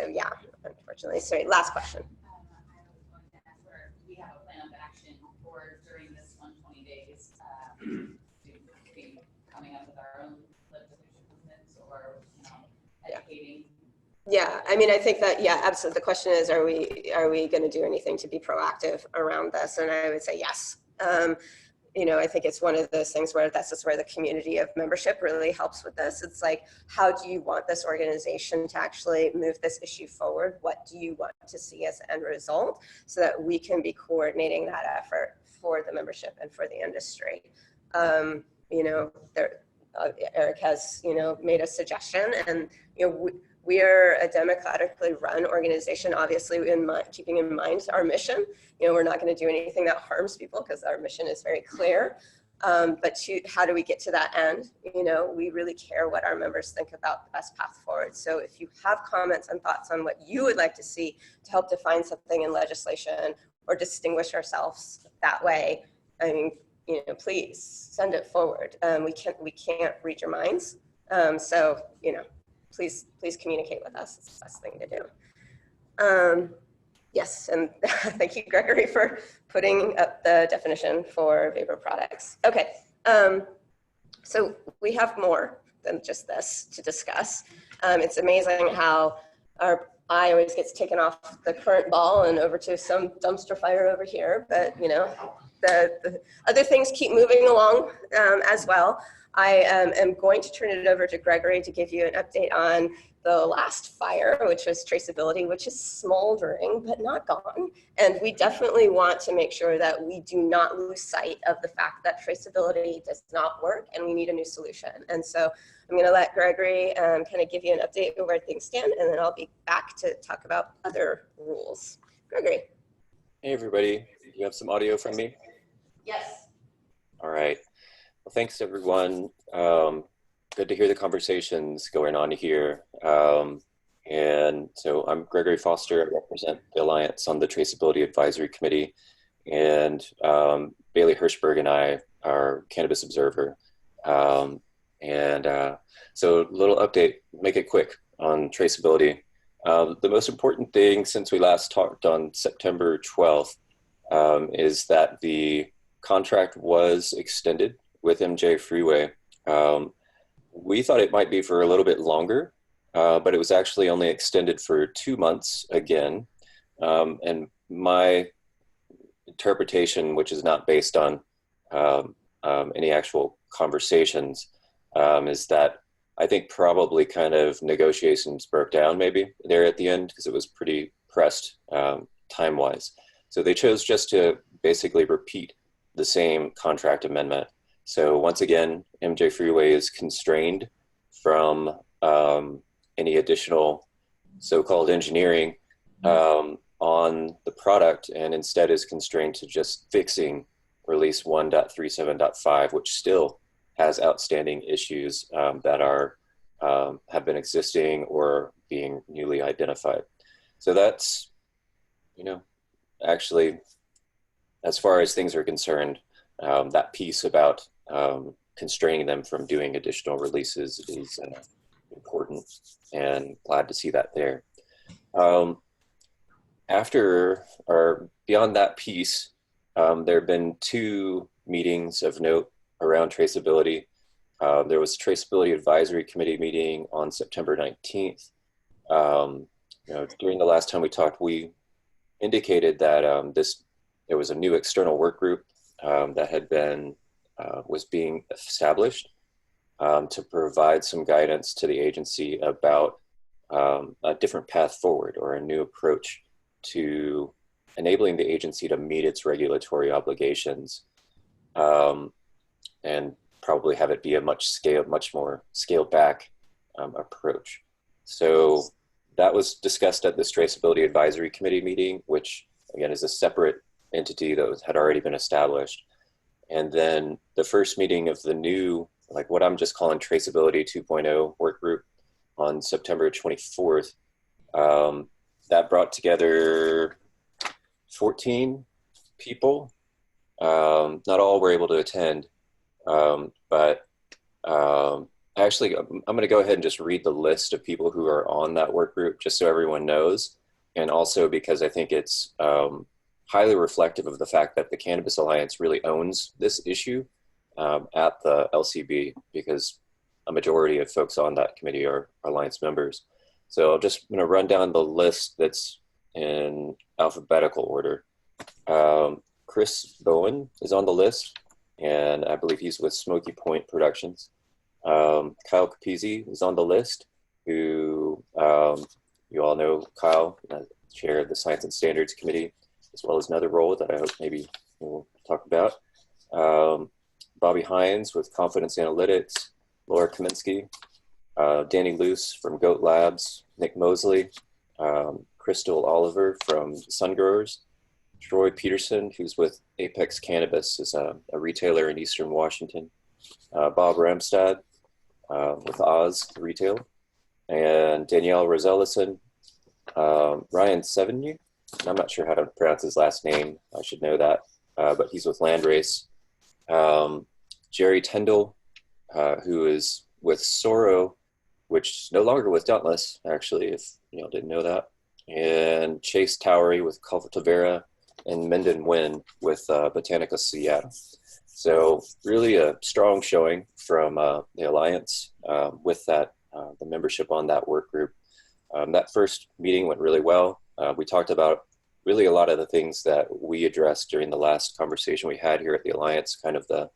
yeah, unfortunately. Sorry, last question. I was going to ask where we have a plan of action for during this 120 days to be coming up with our own legislation movements or educating. Yeah, I mean, I think that, yeah, absolutely. The question is, are we going to do anything to be proactive around this? And I would say yes. I think it's one of those things where that's just where the community of membership really helps with this. It's like, how do you want this organization to actually move this issue forward? What do you want to see as an end result so that we can be coordinating that effort for the membership and for the industry? Eric has, made a suggestion, and, We are a democratically run organization, obviously keeping in mind our mission. We're not going to do anything that harms people because our mission is very clear. But how do we get to that end? We really care what our members think about the best path forward. So if you have comments and thoughts on what you would like to see to help define something in legislation or distinguish ourselves that way, please send it forward. We can't read your minds. So, please communicate with us. It's the best thing to do. Yes, and thank you, Gregory, for putting up the definition for vapor products. Okay, so we have more than just this to discuss. It's amazing how our eye always gets taken off the current ball and over to some dumpster fire over here, but the other things keep moving along as well. I am going to turn it over to Gregory to give you an update on the last fire, which was traceability, which is smoldering but not gone. And we definitely want to make sure that we do not lose sight of the fact that traceability does not work and we need a new solution. And so I'm going to let Gregory kind of give you an update of where things stand, and then I'll be back to talk about other rules. Gregory. Hey, everybody. You have some audio from me? Yes. All right. Well, thanks, everyone. Good to hear the conversations going on here. And so I'm Gregory Foster. I represent the Alliance on the Traceability Advisory Committee. And Bailey Hirschberg and I are Cannabis Observer. So a little update, make it quick on traceability. The most important thing since we last talked on September 12th is that the contract was extended with MJ Freeway. We thought it might be for a little bit longer, but it was actually only extended for 2 months again. And my interpretation, which is not based on any actual conversations, is that I think probably kind of negotiations broke down maybe there at the end because it was pretty pressed time-wise. So they chose just to basically repeat the same contract amendment. So once again, MJ Freeway is constrained from any additional so-called engineering on the product, and instead is constrained to just fixing release 1.37.5, which still has outstanding issues that are have been existing or being newly identified. So that's, actually, as far as things are concerned, that piece about constraining them from doing additional releases is important, and glad to see that there. After or beyond that piece, there have been 2 meetings of note around traceability. There was a Traceability Advisory Committee meeting on September 19th. During the last time we talked, we indicated that there was a new external work group that had been was being established to provide some guidance to the agency about a different path forward or a new approach to enabling the agency to meet its regulatory obligations, and probably have it be a much more scaled back approach. So that was discussed at this Traceability Advisory Committee meeting, which again is a separate entity that had already been established. And then the first meeting of the new, like what I'm just calling Traceability 2.0 work group on September 24th, that brought together 14 people. Not all were able to attend, but actually I'm going to go ahead and just read the list of people who are on that work group just so everyone knows. And also because I think it's highly reflective of the fact that the Cannabis Alliance really owns this issue at the LCB, because a majority of folks on that committee are Alliance members. So I'm just going to run down the list that's in alphabetical order. Chris Bowen is on the list, and I believe he's with Smoky Point Productions. Kyle Capizzi is on the list, who you all know Kyle, chair of the Science and Standards Committee, as well as another role that I hope maybe we'll talk about. Bobby Hines with Confidence Analytics, Laura Kaminsky, Danny Luce from Goat Labs, Nick Mosley, Crystal Oliver from Sun Growers, Troy Peterson, who's with Apex Cannabis, is a retailer in Eastern Washington, Bob Ramstad with Oz Retail, and Danielle Rosellison, Ryan Sevigny. I'm not sure how to pronounce his last name. I should know that, but he's with Landrace. Jerry Tyndall, who is with Soro, which is no longer with Dauntless, actually, if you didn't know that. And Chase Towery with Cultivera, and Menden Nguyen with Botanica Seattle. So really a strong showing from the Alliance with that, the membership on that work group. That first meeting went really well. We talked about really a lot of the things that we addressed during the last conversation we had here at the Alliance, kind of the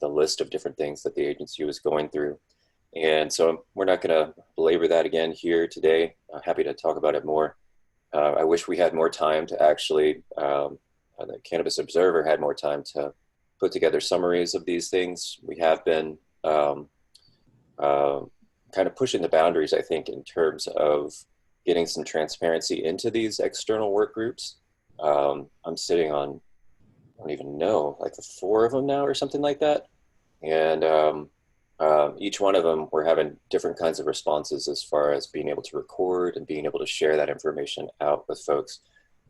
list of different things that the agency was going through. And so we're not going to belabor that again here today. I'm happy to talk about it more. I wish we had more time to actually, the Cannabis Observer had more time to put together summaries of these things. We have been kind of pushing the boundaries, I think, in terms of getting some transparency into these external work groups. I'm sitting on, I don't even know, like 4 of them now or something like that. And each one of them, we're having different kinds of responses as far as being able to record and being able to share that information out with folks.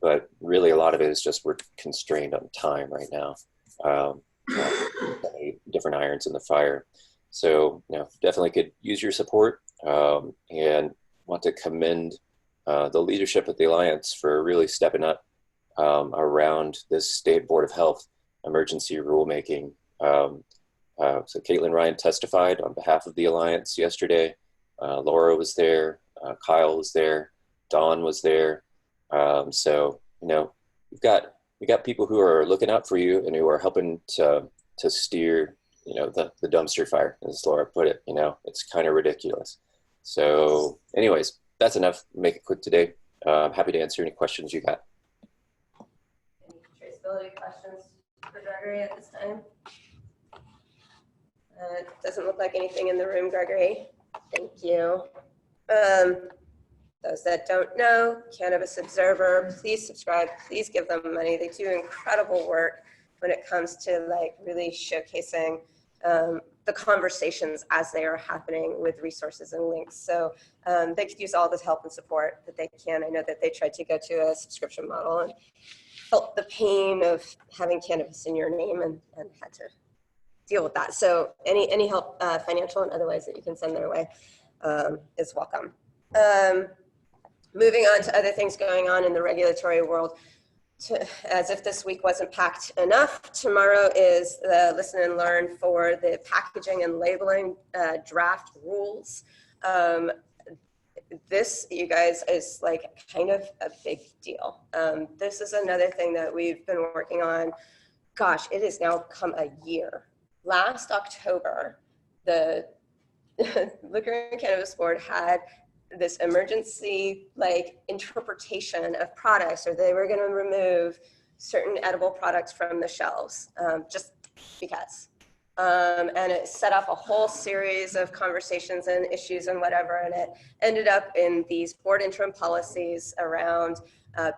But really a lot of it is just we're constrained on time right now. Different irons in the fire. So definitely could use your support, and want to commend the leadership of the Alliance for really stepping up around this State Board of Health emergency rulemaking. So Caitlin Ryan testified on behalf of the Alliance yesterday. Laura was there, Kyle was there, Dawn was there. So we got people who are looking out for you and who are helping to steer the dumpster fire, as Laura put it. It's kind of ridiculous. So anyways, that's enough. Make it quick today. I'm happy to answer any questions you got. Any traceability questions for Gregory at this time? Doesn't look like anything in the room, Gregory. Thank you. Those that don't know, Cannabis Observer, please subscribe, please give them money. They do incredible work when it comes to really showcasing the conversations as they are happening with resources and links. So they could use all the help and support that they can. I know that they tried to go to a subscription model and felt the pain of having cannabis in your name and had to deal with that. So any help, financial and otherwise, that you can send their way is welcome. Moving on to other things going on in the regulatory world, as if this week wasn't packed enough, tomorrow is the listen and learn for the packaging and labeling draft rules. This, you guys, is kind of a big deal. This is another thing that we've been working on. Gosh, it has now come a year. Last October, the Liquor and Cannabis Board had this emergency interpretation of products, or they were going to remove certain edible products from the shelves, just because. And it set up a whole series of conversations and issues and whatever, and it ended up in these board interim policies around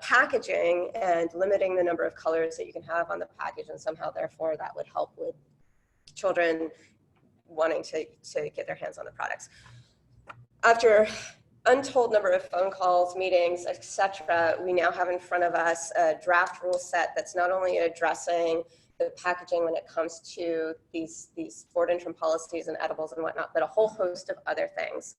packaging and limiting the number of colors that you can have on the package, and somehow therefore that would help with children wanting to get their hands on the products. After untold number of phone calls, meetings, etc., we now have in front of us a draft rule set that's not only addressing the packaging when it comes to these board interim policies and edibles and whatnot, but a whole host of other things.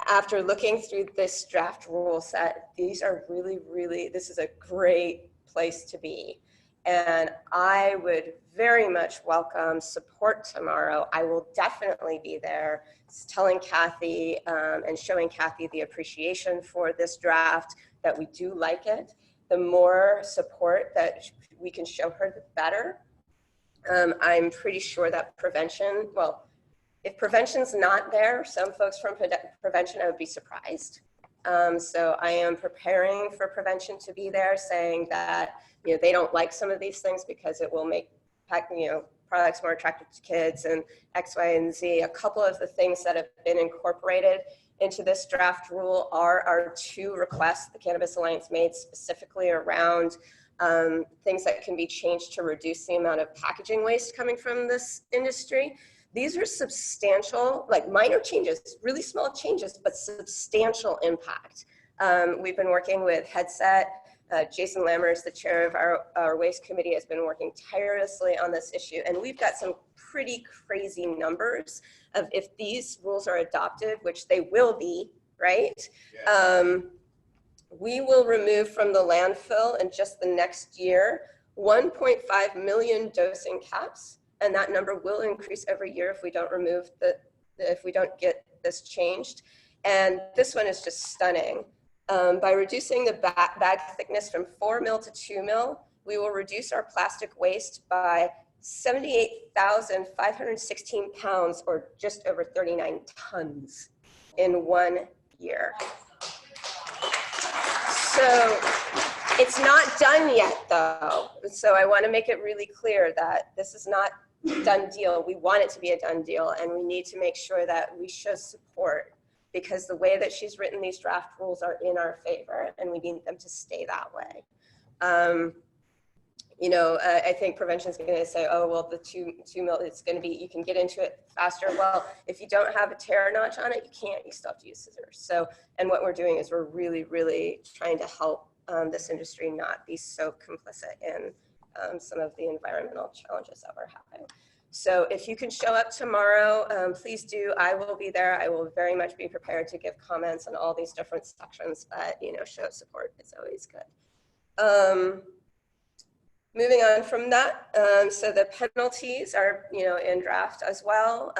After looking through this draft rule set, these are really, this is a great place to be. And I would very much welcome support tomorrow. I will definitely be there telling Kathy and showing Kathy the appreciation for this draft, that we do like it. The more support that we can show her, the better. I'm pretty sure that prevention, well, if prevention's not there, some folks from prevention, I would be surprised. So I am preparing for prevention to be there, saying that they don't like some of these things because it will make products more attractive to kids and X, Y, and Z. A couple of the things that have been incorporated into this draft rule are our 2 requests the Cannabis Alliance made specifically around things that can be changed to reduce the amount of packaging waste coming from this industry. These are substantial, like minor changes, really small changes, but substantial impact. We've been working with Headset. Jason Lammers, the chair of our waste committee, has been working tirelessly on this issue. And we've got some pretty crazy numbers of if these rules are adopted, which they will be, right? We will remove from the landfill in just the next year 1.5 million dosing caps. And that number will increase every year if we don't remove if we don't get this changed. And this one is just stunning. By reducing the bag thickness from 4 mil to 2 mil, we will reduce our plastic waste by 78,516 pounds, or just over 39 tons in 1 year. So it's not done yet, though. So I want to make it really clear that this is not a done deal. We want it to be a done deal, and we need to make sure that we show support, because the way that she's written these draft rules are in our favor, and we need them to stay that way. I think prevention is going to say, oh, well, the 2 mil, it's going to be, you can get into it faster. Well, if you don't have a tear notch on it, you can't, you still have to use scissors. So, and what we're doing is we're really, really trying to help this industry not be so complicit in some of the environmental challenges that we're having. So if you can show up tomorrow, please do. I will be there. I will very much be prepared to give comments on all these different sections, but, show support is always good. Moving on from that, so the penalties are, in draft as well.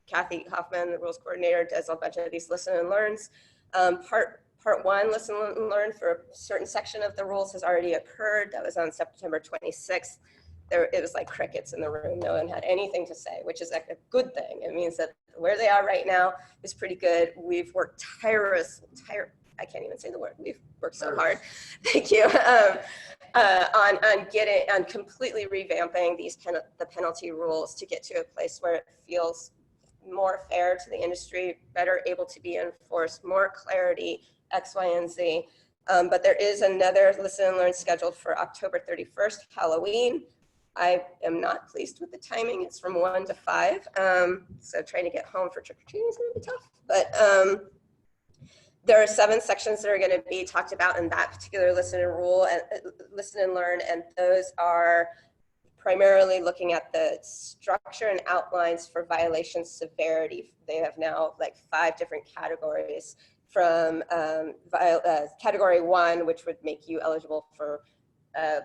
Kathy Hoffman, the rules coordinator, does a bunch of these listen and learns. Part 1, listen and learn for a certain section of the rules has already occurred. That was on September 26th. It was like crickets in the room. No one had anything to say, which is like a good thing. It means that where they are right now is pretty good. We've worked I can't even say the word. We've worked so hard. Thank you. On completely revamping the penalty rules to get to a place where it feels more fair to the industry, better able to be enforced, more clarity, X, Y, and Z. But there is another listen and learn scheduled for October 31st, Halloween. I am not pleased with the timing. It's from 1 to 5. So trying to get home for trick-or-treating is gonna be tough. But there are 7 sections that are gonna be talked about in that particular listen and learn, and those are primarily looking at the structure and outlines for violation severity. They have now like 5 different categories, from category 1, which would make you eligible for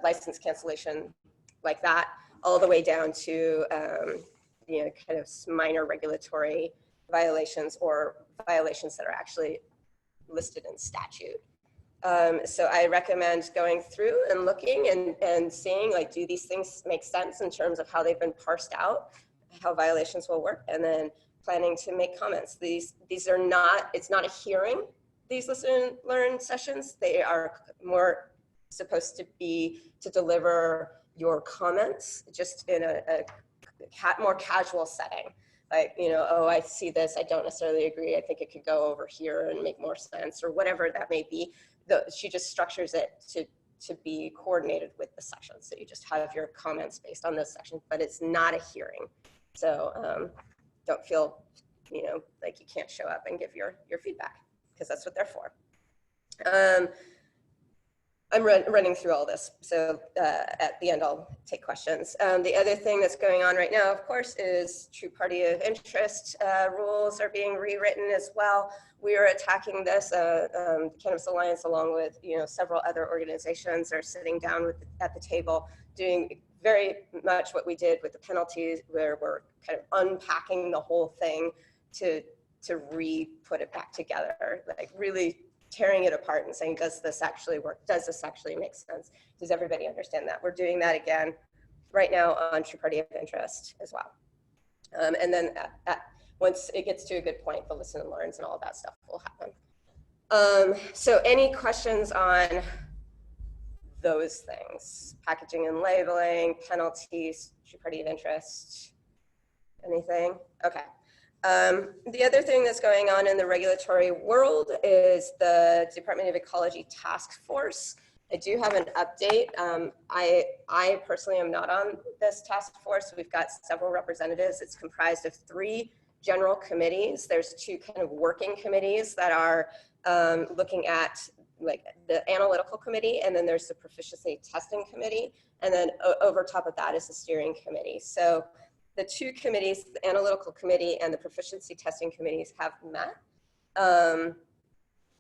license cancellation like that, all the way down to kind of minor regulatory violations or violations that are actually listed in statute. So I recommend going through and looking and seeing, like, do these things make sense in terms of how they've been parsed out, how violations will work, and then planning to make comments. These are not, it's not a hearing, these listen and learn sessions. They are more supposed to be to deliver your comments just in a more casual setting. Like, oh, I see this, I don't necessarily agree, I think it could go over here and make more sense, or whatever that may be. She just structures it to be coordinated with the sections. So you just have your comments based on those sections, but it's not a hearing. So don't feel, like you can't show up and give your feedback, because that's what they're for. I'm running through all this, so at the end I'll take questions. The other thing that's going on right now, of course, is true party of interest rules are being rewritten as well. We are attacking this. The Cannabis Alliance, along with several other organizations, are sitting down at the table, doing very much what we did with the penalties, where we're kind of unpacking the whole thing to re-put it back together, like really tearing it apart and saying, does this actually work? Does this actually make sense? Does everybody understand that? We're doing that again right now on true party of interest as well. And then once it gets to a good point, the listen and learns and all of that stuff will happen. So any questions on those things, packaging and labeling, penalties, party of interest, anything? Okay. The other thing that's going on in the regulatory world is the Department of Ecology Task Force. I do have an update. I personally am not on this task force. We've got several representatives. It's comprised of 3 general committees. There's 2 kind of working committees that are looking at like the analytical committee, and then there's the proficiency testing committee, and then over top of that is the steering committee. So the 2 committees, the analytical committee and the proficiency testing committees, have met.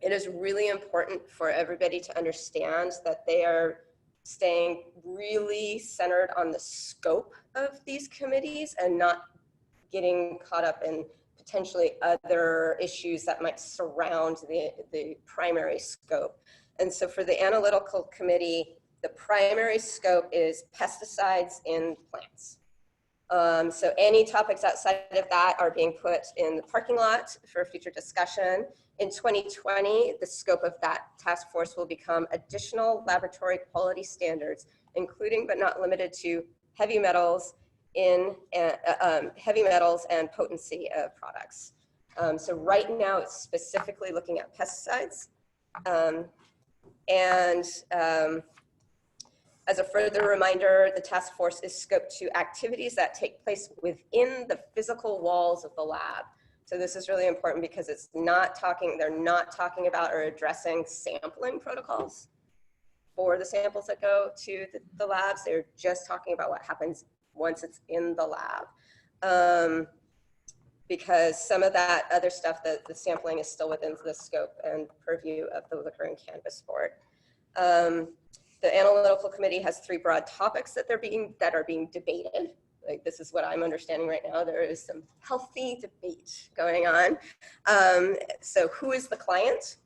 It is really important for everybody to understand that they are staying really centered on the scope of these committees and not getting caught up in potentially other issues that might surround the primary scope. And so for the analytical committee, the primary scope is pesticides in plants. So any topics outside of that are being put in the parking lot for future discussion. In 2020, the scope of that task force will become additional laboratory quality standards, including but not limited to heavy metals and potency of products. So right now it's specifically looking at pesticides. As a further reminder, the task force is scoped to activities that take place within the physical walls of the lab. So this is really important because it's not talking, they're not talking about or addressing sampling protocols for the samples that go to the labs. They're just talking about what happens once it's in the lab. Because some of that other stuff, the sampling is still within the scope and purview of the Liquor and Cannabis Board. The analytical committee has 3 broad topics that are being debated. Like, this is what I'm understanding right now. There is some healthy debate going on. So who is the client?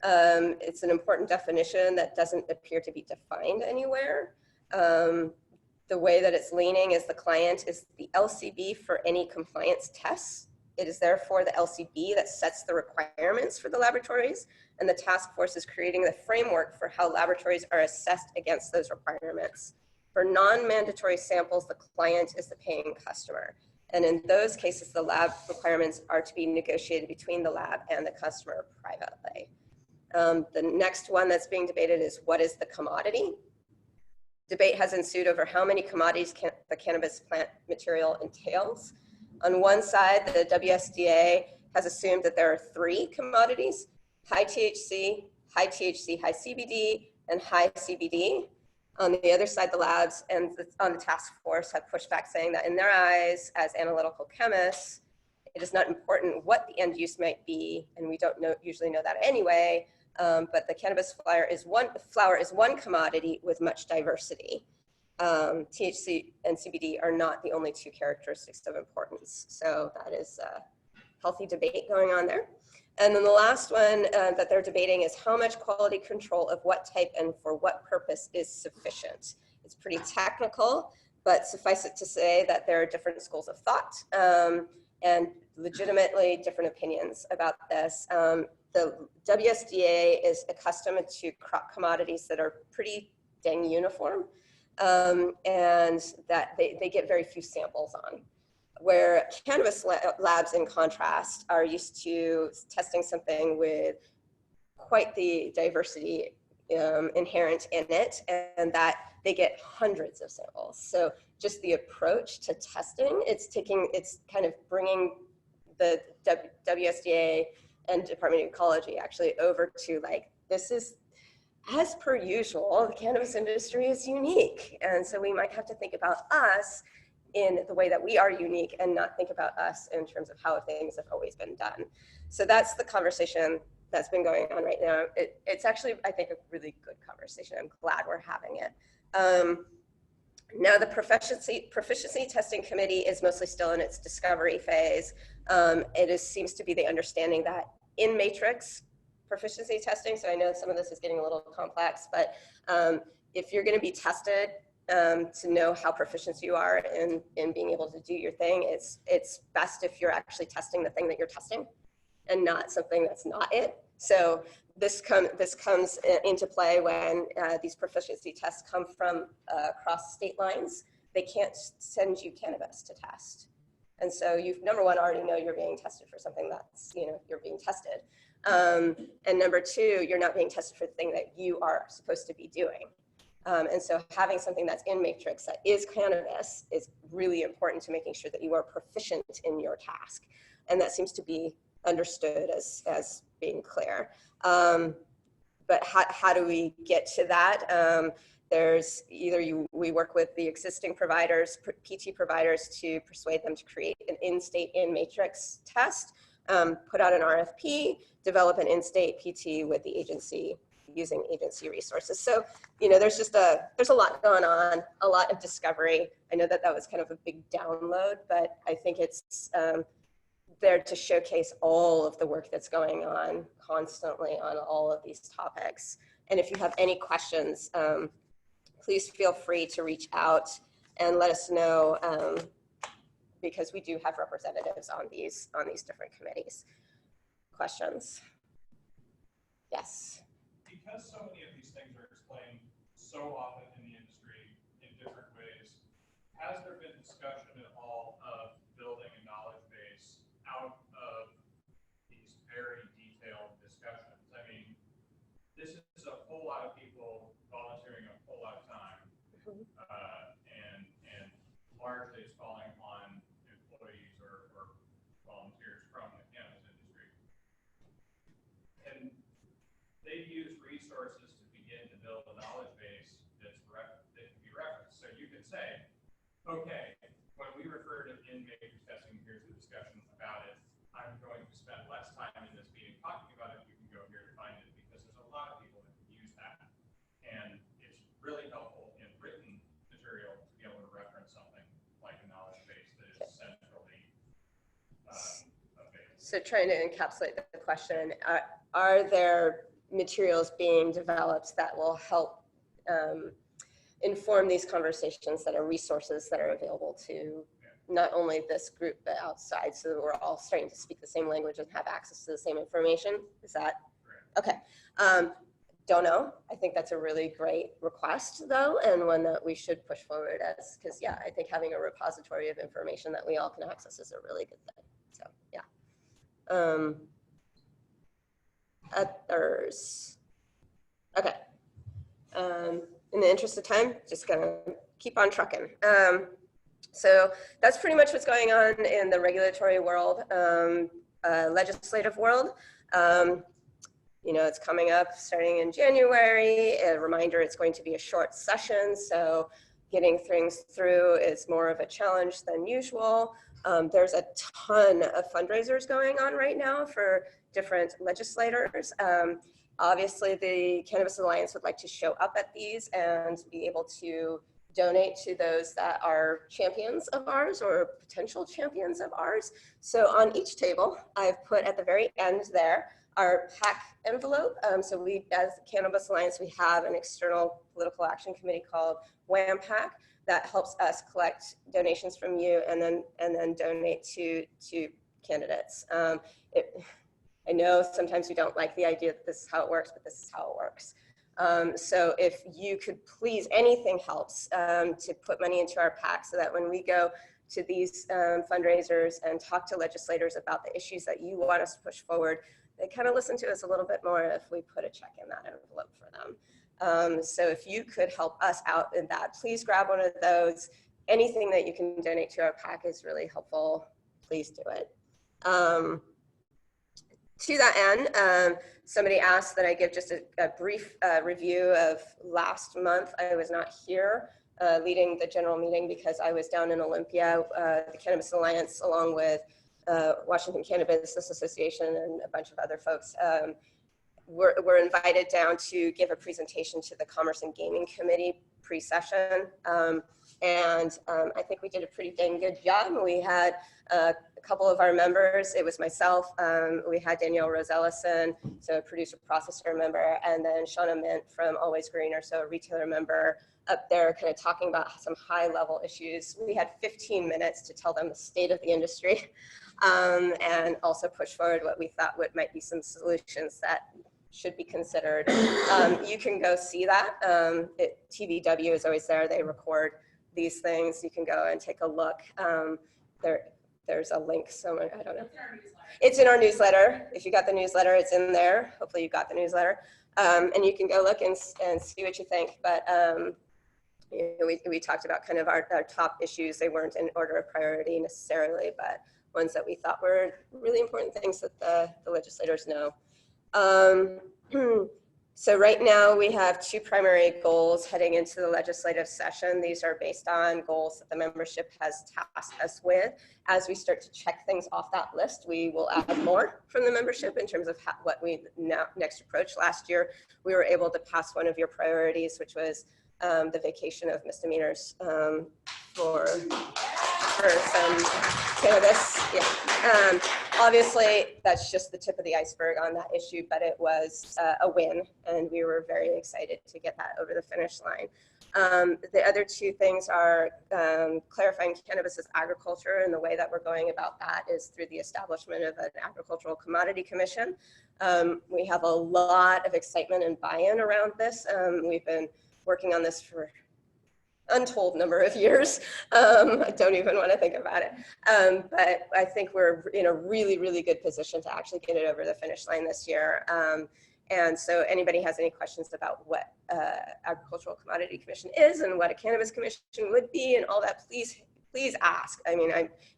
It's an important definition that doesn't appear to be defined anywhere. The way that it's leaning is the client is the LCB for any compliance tests. It is therefore the LCB that sets the requirements for the laboratories, and the task force is creating the framework for how laboratories are assessed against those requirements. For non-mandatory samples, the client is the paying customer. And in those cases, the lab requirements are to be negotiated between the lab and the customer privately. The next one that's being debated is, what is the commodity? Debate has ensued over how many commodities the cannabis plant material entails. On one side, the WSDA has assumed that there are 3 commodities: high THC, high CBD, and high CBD. On the other side, the labs and on the task force have pushed back, saying that in their eyes, as analytical chemists, it is not important what the end use might be, and we don't usually know that anyway. But the cannabis flower is one commodity with much diversity. THC and CBD are not the only 2 characteristics of importance. So that is a healthy debate going on there. And then the last one that they're debating is how much quality control of what type and for what purpose is sufficient. It's pretty technical, but suffice it to say that there are different schools of thought and legitimately different opinions about this. The WSDA is accustomed to crop commodities that are pretty dang uniform, and that they get very few samples on. Where cannabis labs, in contrast, are used to testing something with quite the diversity inherent in it, and that they get hundreds of samples. So just the approach to testing, it's kind of bringing the WSDA and Department of Ecology actually over to, like, this is, as per usual, the cannabis industry is unique. And so we might have to think about us in the way that we are unique and not think about us in terms of how things have always been done. So that's the conversation that's been going on right now. It's actually, I think, a really good conversation. I'm glad we're having it. Now the proficiency testing committee is mostly still in its discovery phase. Seems to be the understanding that in matrix proficiency testing, so I know some of this is getting a little complex, but if you're going to be tested to know how proficient you are in being able to do your thing, it's best if you're actually testing the thing that you're testing and not something that's not it. So this comes into play when these proficiency tests come from across state lines. They can't send you cannabis to test. And so you, number one, already know you're being tested for something that's, you're being tested. And number two, you're not being tested for the thing that you are supposed to be doing. And so having something that's in matrix that is cannabis is really important to making sure that you are proficient in your task. And that seems to be understood as being clear. But how do we get to that? There's we work with the existing providers, PT providers, to persuade them to create an in-state in-matrix test, put out an RFP, develop an in-state PT with the agency using agency resources. So, there's a lot going on, a lot of discovery. I know that was kind of a big download, but I think it's there to showcase all of the work that's going on constantly on all of these topics. And if you have any questions, please feel free to reach out and let us know, because we do have representatives on these different committees. Questions? Yes. Because so many of these things are explained so often in the industry in different ways, has there been discussion at all of building a knowledge base out of these very detailed discussions? I mean, this is a whole lot of people volunteering a whole lot of time, and largely it's falling on employees or volunteers from the cannabis industry. And they've used resources to begin to build a knowledge base that can be referenced. So you could say, okay, when we refer to in-matrix testing, here's the discussion about it. I'm going to spend less time in this meeting talking about it. You can go here to find it, because there's a lot of people that can use that. And it's really helpful in written material to be able to reference something like a knowledge base that is centrally available. So trying to encapsulate the question, are there materials being developed that will help inform these conversations, that are resources that are available to not only this group but outside, so that we're all starting to speak the same language and have access to the same information? Is that okay? Don't know. I think that's a really great request, though, and one that we should push forward as, because I think having a repository of information that we all can access is a really good thing. So others. Okay. In the interest of time, just gonna keep on trucking. So that's pretty much what's going on in the regulatory world, legislative world. It's coming up starting in January. A reminder, it's going to be a short session, so getting things through is more of a challenge than usual. There's a ton of fundraisers going on right now for different legislators. Obviously, the Cannabis Alliance would like to show up at these and be able to donate to those that are champions of ours or potential champions of ours. So on each table, I've put at the very end there our PAC envelope. So we, as the Cannabis Alliance, we have an external political action committee called WAMPAC that helps us collect donations from you and then donate to candidates. I know sometimes you don't like the idea that this is how it works, but this is how it works. So if you could please, anything helps to put money into our PAC so that when we go to these fundraisers and talk to legislators about the issues that you want us to push forward, they kind of listen to us a little bit more if we put a check in that envelope for them. So if you could help us out in that, please grab one of those. Anything that you can donate to our PAC is really helpful. Please do it. To that end, somebody asked that I give just a brief review of last month. I was not here leading the general meeting because I was down in Olympia. The Cannabis Alliance, along with Washington Cannabis Association and a bunch of other folks, were invited down to give a presentation to the Commerce and Gaming Committee pre-session. And I think we did a pretty dang good job. We had a couple of our members. It was myself. We had Danielle Rose-Ellison, so a producer processor member, and then Shauna Mint from Always Greener, so a retailer member, up there kind of talking about some high level issues. We had 15 minutes to tell them the state of the industry and also push forward what we thought might be some solutions that should be considered. You can go see that. TVW is always there. They record these things. You can go and take a look. There's a link somewhere. I don't know. It's in our newsletter. If you got the newsletter, it's in there. Hopefully you got the newsletter. And you can go look and see what you think. But you know, we talked about kind of our top issues. They weren't in order of priority necessarily, but ones that we thought were really important things that the legislators know. So right now we have 2 primary goals heading into the legislative session. These are based on goals that the membership has tasked us with. As we start to check things off that list, we will add more from the membership in terms of what we next approach. Last year, we were able to pass one of your priorities, which was the vacation of misdemeanors for some cannabis. Yeah. Obviously, that's just the tip of the iceberg on that issue, but it was a win, and we were very excited to get that over the finish line. The other 2 things are clarifying cannabis as agriculture, and the way that we're going about that is through the establishment of an agricultural commodity commission. We have a lot of excitement and buy-in around this. We've been working on this for untold number of years. I don't even want to think about it. But I think we're in a really, really good position to actually get it over the finish line this year. And so anybody has any questions about what Agricultural Commodity Commission is and what a Cannabis Commission would be and all that, please ask. I mean,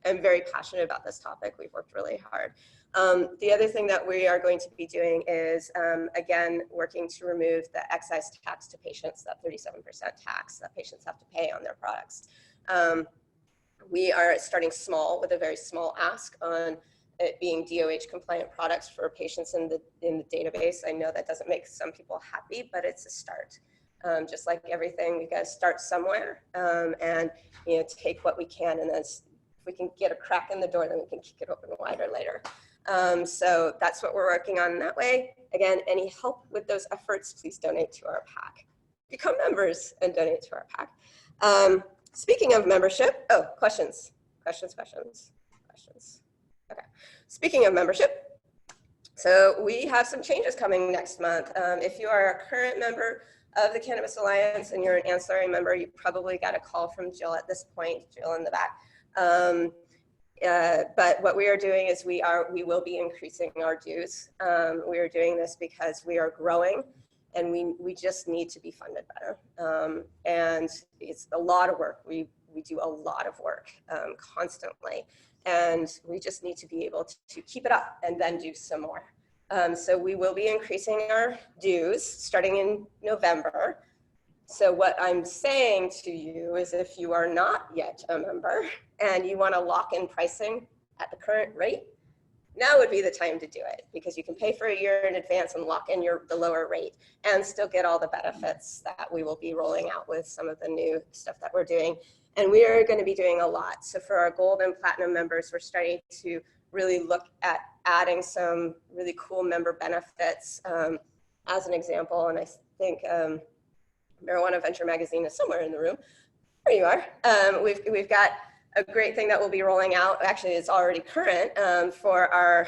I'm very passionate about this topic. We've worked really hard. The other thing that we are going to be doing is, again, working to remove the excise tax to patients, that 37% tax that patients have to pay on their products. We are starting small with a very small ask on it being DOH compliant products for patients in the database. I know that doesn't make some people happy, but it's a start. Just like everything, we got to start somewhere and take what we can, and then if we can get a crack in the door, then we can kick it open wider later. So that's what we're working on that way. Again, any help with those efforts, please donate to our PAC. Become members and donate to our PAC. Speaking of membership, questions. Okay. Speaking of membership, so we have some changes coming next month. If you are a current member of the Cannabis Alliance and you're an ancillary member, you probably got a call from Jill at this point, Jill in the back. But what we are doing is we will be increasing our dues. We are doing this because we are growing and we just need to be funded better. And it's a lot of work. We do a lot of work constantly, and we just need to be able to keep it up and then do some more. So we will be increasing our dues starting in November. So what I'm saying to you is if you are not yet a member and you want to lock in pricing at the current rate, now would be the time to do it, because you can pay for a year in advance and lock in the lower rate and still get all the benefits that we will be rolling out with some of the new stuff that we're doing. And we are going to be doing a lot. So for our gold and platinum members, we're starting to really look at adding some really cool member benefits as an example. And I think Marijuana Venture Magazine is somewhere in the room. There you are. We've got a great thing that we'll be rolling out. Actually, it's already current for our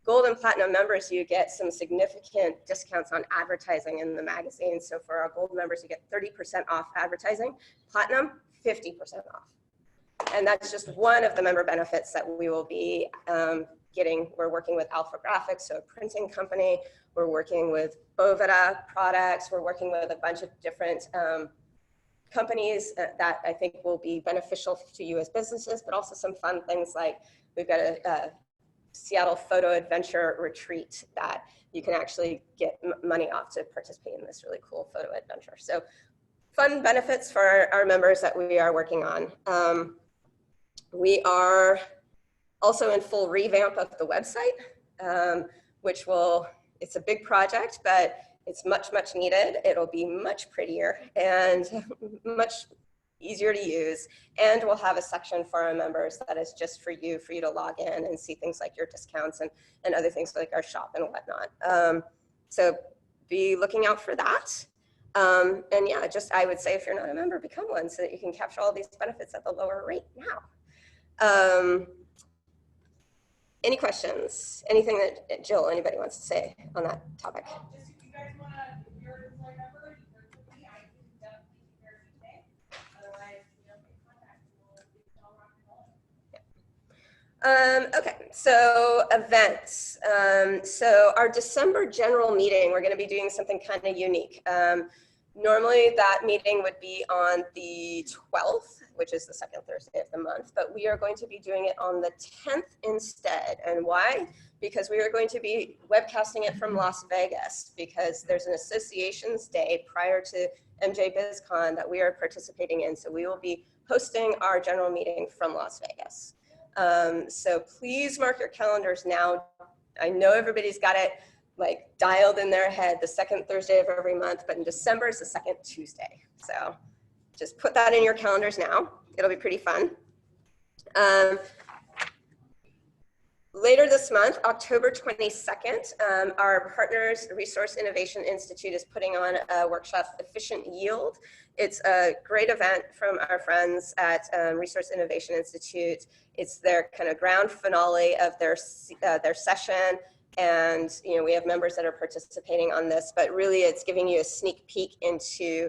gold and platinum members. You get some significant discounts on advertising in the magazine. So for our gold members, you get 30% off advertising. Platinum, 50% off. And that's just one of the member benefits that we will be getting. We're working with Alpha Graphics, so a printing company. We're working with Boveda products. We're working with a bunch of different companies that I think will be beneficial to you as businesses, but also some fun things like we've got a Seattle photo adventure retreat that you can actually get money off to participate in this really cool photo adventure. So fun benefits for our members that we are working on. We are also in full revamp of the website, which it's a big project, but it's much, much needed. It'll be much prettier and much easier to use. And we'll have a section for our members that is just for you to log in and see things like your discounts and other things like our shop and whatnot. So be looking out for that. And yeah, I would say if you're not a member, become one so that you can capture all these benefits at the lower rate now. Any questions? Anything that Jill, anybody wants to say on that topic? Just if you guys want to, if you're an employee member, you work with me, I can definitely take care of you today. Otherwise, you know, get contact and we'll get it all rock and rolling. Okay, so events. So our December general meeting, we're going to be doing something kind of unique. Normally that meeting would be on the 12th, which is the second Thursday of the month, but we are going to be doing it on the 10th instead. And why? Because we are going to be webcasting it from Las Vegas, because there's an associations day prior to MJ BizCon that we are participating in. So we will be hosting our general meeting from Las Vegas. So please mark your calendars now. I know everybody's got it like dialed in their head, the second Thursday of every month, but in December is the second Tuesday. So just put that in your calendars now. It'll be pretty fun. Later this month, October 22nd, our Partners Resource Innovation Institute is putting on a workshop, Efficient Yield. It's a great event from our friends at Resource Innovation Institute. It's their kind of grand finale of their session. And, you know, we have members that are participating on this, but really it's giving you a sneak peek into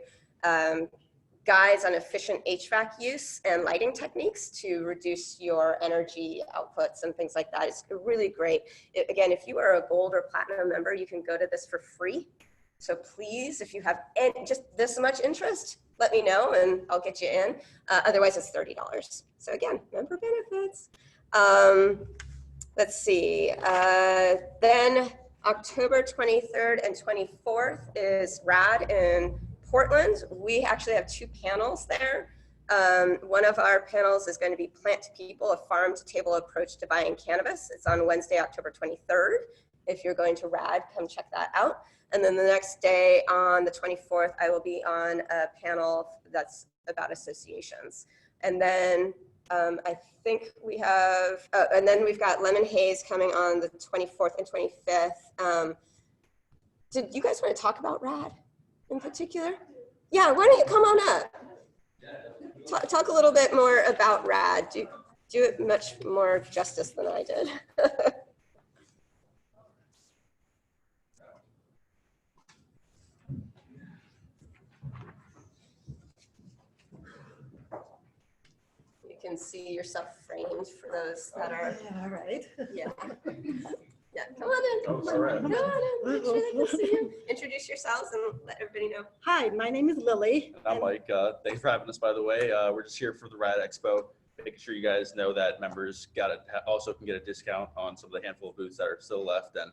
guides on efficient HVAC use and lighting techniques to reduce your energy outputs and things like that. It's really great. Again, if you are a gold or platinum member, you can go to this for free. So please, if you have just this much interest, let me know and I'll get you in. Otherwise, it's $30. So again, member benefits. Let's see. Then October 23rd and 24th is RAD in Portland. We actually have two panels there. One of our panels is going to be Plant to People, a farm-to-table approach to buying cannabis. It's on Wednesday, October 23rd. If you're going to RAD, come check that out. And then the next day on the 24th, I will be on a panel that's about associations. And then I think we have, and then we've got Lemon Haze coming on the 24th and 25th. Did you guys want to talk about RAD in particular? Yeah, why don't you come on up? Talk a little bit more about RAD. Do it much more justice than I did. You can see yourself framed for those that are. Yeah, all right. Yeah. Yeah, come on in. Oh, all right. Come on in. Make sure they can see you. Introduce yourselves and let everybody know. Hi, my name is Lily. And I'm Mike. Thanks for having us, by the way. We're just here for the RAD Expo, making sure you guys know that members also can get a discount on some of the handful of booths that are still left, and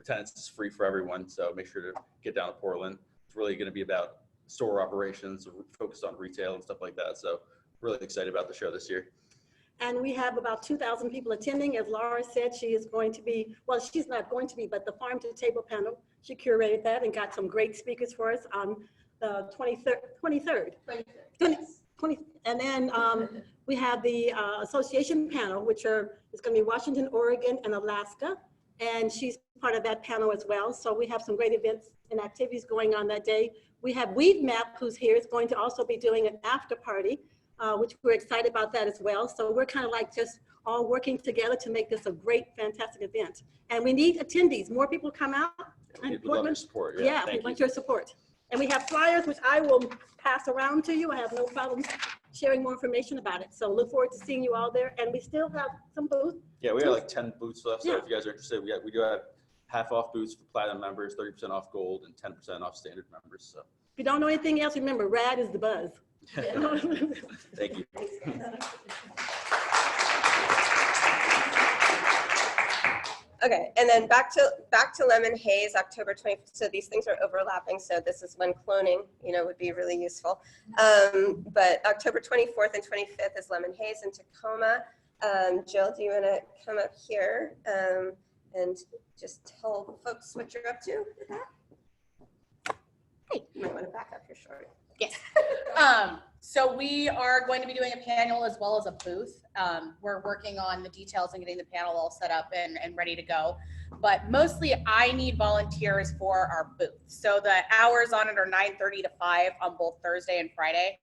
attendance is free for everyone, so make sure to get down to Portland. It's really going to be about store operations, focused on retail and stuff like that, so really excited about the show this year. And we have about 2,000 people attending. As Laura said, she is going to be, well, she's not going to be, but the Farm to Table panel, she curated that and got some great speakers for us on the 23rd. And then we have the association panel, which is going to be Washington, Oregon, and Alaska. And she's part of that panel as well. So we have some great events and activities going on that day. We have Weed Map, who's here, is going to also be doing an after party, which we're excited about that as well. So we're kind of like just all working together to make this a great, fantastic event. And we need attendees. More people come out. We'd love your support. Yeah, we want your support. And we have flyers, which I will pass around to you. I have no problem sharing more information about it. So look forward to seeing you all there. And we still have some booths. Yeah, we have like 10 booths left. So Yeah. if you guys are interested, we do have half off booths for platinum members, 30% off gold, and 10% off standard members. So If you don't know anything else, remember, RAD is the buzz. thank you. Okay, and then back to Lemon Haze, October 20th. So these things are overlapping. So this is when cloning, would be really useful. But October 24th and 25th is Lemon Haze in Tacoma. Jill, do you want to come up here and just tell folks what you're up to with that? Hey, you might want to back up here short. Yes. So we are going to be doing a panel as well as a booth. We're working on the details and getting the panel all set up and ready to go. But mostly I need volunteers for our booth. So the hours on it are 9:30 to 5 on both Thursday and Friday.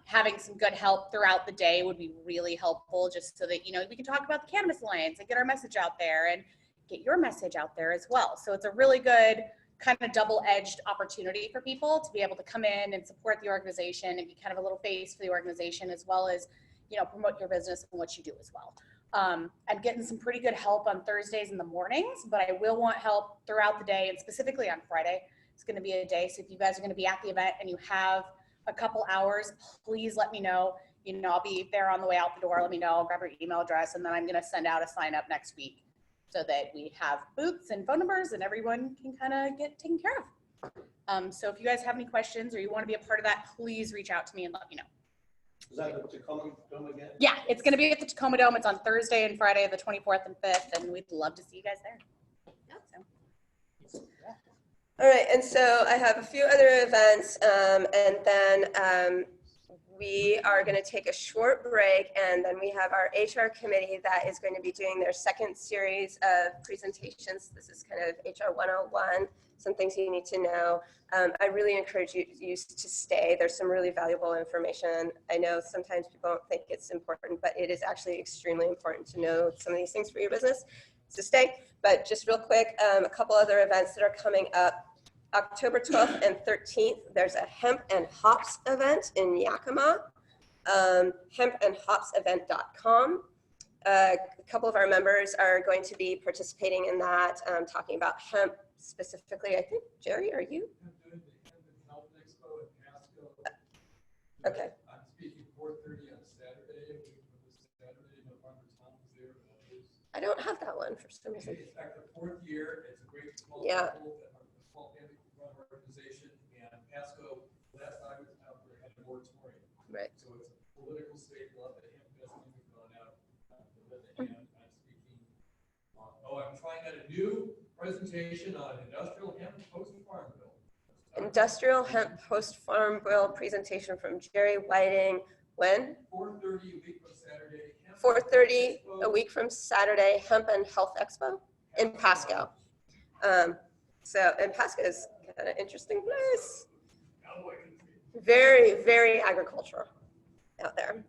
Having some good help throughout the day would be really helpful, just so that, we can talk about the Cannabis Alliance and get our message out there and get your message out there as well. So it's a really good kind of double-edged opportunity for people to be able to come in and support the organization and be kind of a little face for the organization, as well as, promote your business and what you do as well. I'm getting some pretty good help on Thursdays in the mornings, but I will want help throughout the day, and specifically on Friday. It's going to be a day. So if you guys are going to be at the event and you have a couple hours, please let me know. I'll be there on the way out the door. Let me know. I'll grab your email address, and then I'm going to send out a sign up next week so that we have booths and phone numbers and everyone can kind of get taken care of. So if you guys have any questions or you want to be a part of that, please reach out to me and let me know. Is that the Tacoma Dome again? Yeah, it's going to be at the Tacoma Dome. It's on Thursday and Friday, the 24th and 5th, and we'd love to see you guys there. So. All right, and so I have a few other events, and then we are going to take a short break, and then we have our HR committee that is going to be doing their second series of presentations. This is kind of HR 101, some things you need to know. I really encourage you to stay. There's some really valuable information. I know sometimes people don't think it's important, but it is actually extremely important to know some of these things for your business. So stay. But just real quick, a couple other events that are coming up. October 12th and 13th, there's a hemp and hops event in Yakima, hempandhopsevent.com. A couple of our members are going to be participating in that, talking about hemp specifically. I think, Jerry, are you? I'm doing the Hemp and Health Expo in Pasco. Okay. I'm speaking 4:30 on Saturday. Saturday, November 10th is there. I don't have that one for some reason. It's like the 4th year. It's a great small run organization, and Pasco, last time it was out there, had a moratorium. Right. So it's a political state. A lot of the hemp business has gone out. And I'm speaking. I'm trying out a new presentation on industrial hemp post-farm bill. Industrial hemp post-farm bill presentation from Jerry Whiting. When? 4:30 a week from Saturday. 4:30 a week from Saturday, Hemp and Health Expo in Pasco. And Pasco is kind of an interesting place. Very, very agricultural out there.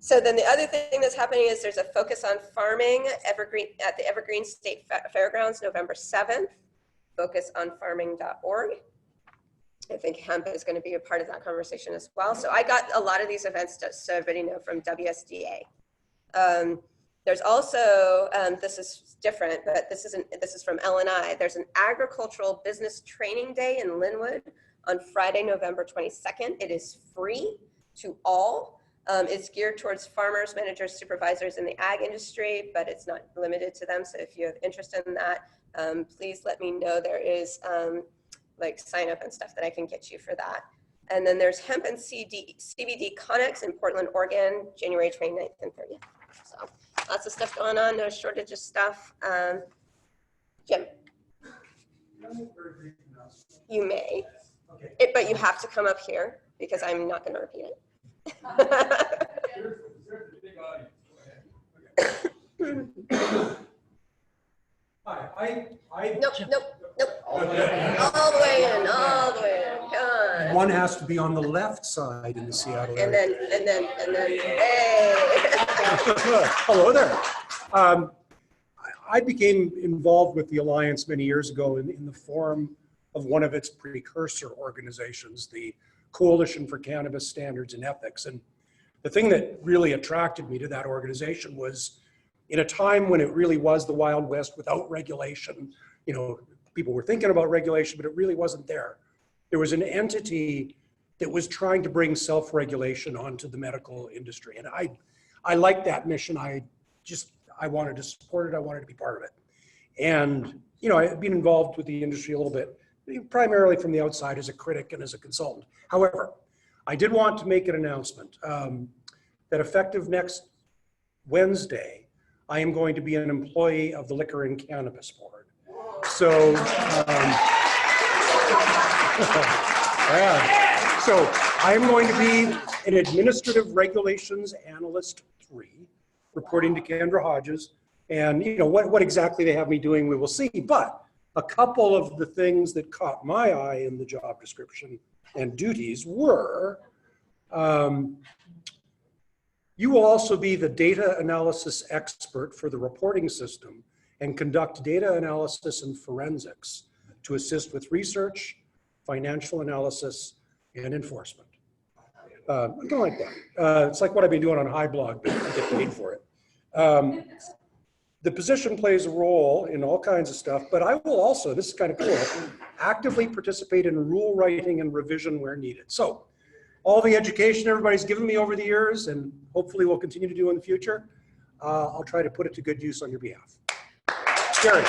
So then the other thing that's happening is there's a focus on farming at the Evergreen State Fairgrounds, November 7th, focusonfarming.org. I think hemp is going to be a part of that conversation as well. So I got a lot of these events, just so everybody know, from WSDA. There's also, this is different, but this is from LNI. There's an agricultural business training day in Linwood on Friday, November 22nd. It is free to all. It's geared towards farmers, managers, supervisors in the ag industry, but it's not limited to them. So if you have interest in that, please let me know. There is like sign up and stuff that I can get you for that. And then there's Hemp and CBD Connex in Portland, Oregon, January 29th and 30th. So lots of stuff going on, no shortage of stuff. Jim? You may, but you have to come up here because I'm not going to repeat it. Nope. All the way in. God. One has to be on the left side in the Seattle And area. then, hey. Hello there. I became involved with the Alliance many years ago in the form of one of its precursor organizations, the Coalition for Cannabis Standards and Ethics. And the thing that really attracted me to that organization was in a time when it really was the Wild West without regulation. People were thinking about regulation, but it really wasn't there. There was an entity that was trying to bring self-regulation onto the medical industry. And I liked that mission. I wanted to support it. I wanted to be part of it. And, I've been involved with the industry a little bit, primarily from the outside as a critic and as a consultant. However, I did want to make an announcement that effective next Wednesday, I am going to be an employee of the Liquor and Cannabis Board. So, so I'm going to be an Administrative Regulations Analyst 3, reporting to Kendra Hodges. And what exactly they have me doing, we will see. But a couple of the things that caught my eye in the job description and duties were You will also be the data analysis expert for the reporting system and conduct data analysis and forensics to assist with research, financial analysis, and enforcement. I don't like that. It's like what I've been doing on High Blog, but I get paid for it. The position plays a role in all kinds of stuff, but I will also, this is kind of cool, actively participate in rule writing and revision where needed. So all the education everybody's given me over the years, and hopefully will continue to do in the future, I'll try to put it to good use on your behalf. Gary.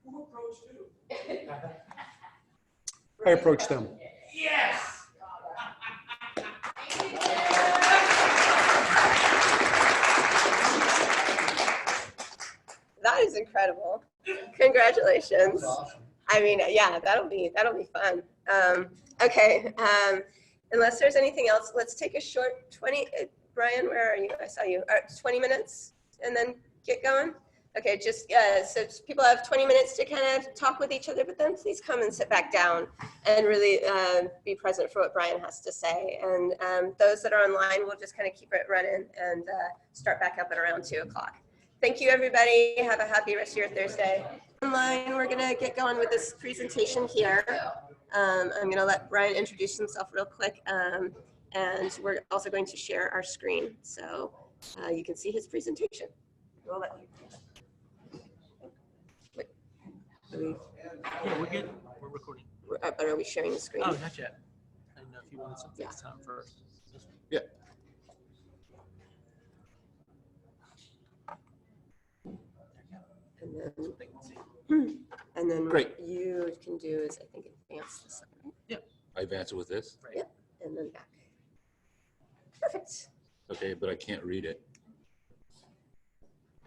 Who approached who? I approached them. Yes! That is incredible. Congratulations. I mean, yeah, that'll be fun. Okay, unless there's anything else, let's take a short 20, Brian, where are you? I saw you. 20 minutes and then get going. Okay, just so people have 20 minutes to kind of talk with each other, but then please come and sit back down and really be present for what Brian has to say. And those that are online, we'll just kind of keep it running and start back up at around 2 o'clock. Thank you, everybody. Have a happy rest of your Thursday. Online, we're going to get going with this presentation here. I'm going to let Brian introduce himself real quick, and we're also going to share our screen so you can see his presentation. We'll let you. Wait, Yeah, we're good. We're recording. But are we sharing the screen? Oh, not yet. I didn't know if you wanted some FaceTime first. Yeah. And then Great. what you can do is, I think, advance this. Right? Yeah. I advance it with this? Right. Yep, and then back. Perfect. Okay, but I can't read it.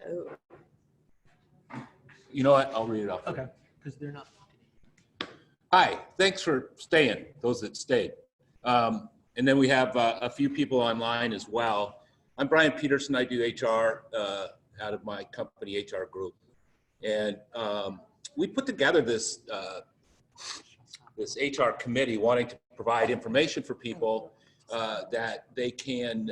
Oh. You know what? I'll read it off. Okay, because they're not. Hi, thanks for staying, those that stayed. And then we have a few people online as well. I'm Brian Peterson. I do HR out of my company, HR Group. And we put together this, this HR committee wanting to provide information for people that they can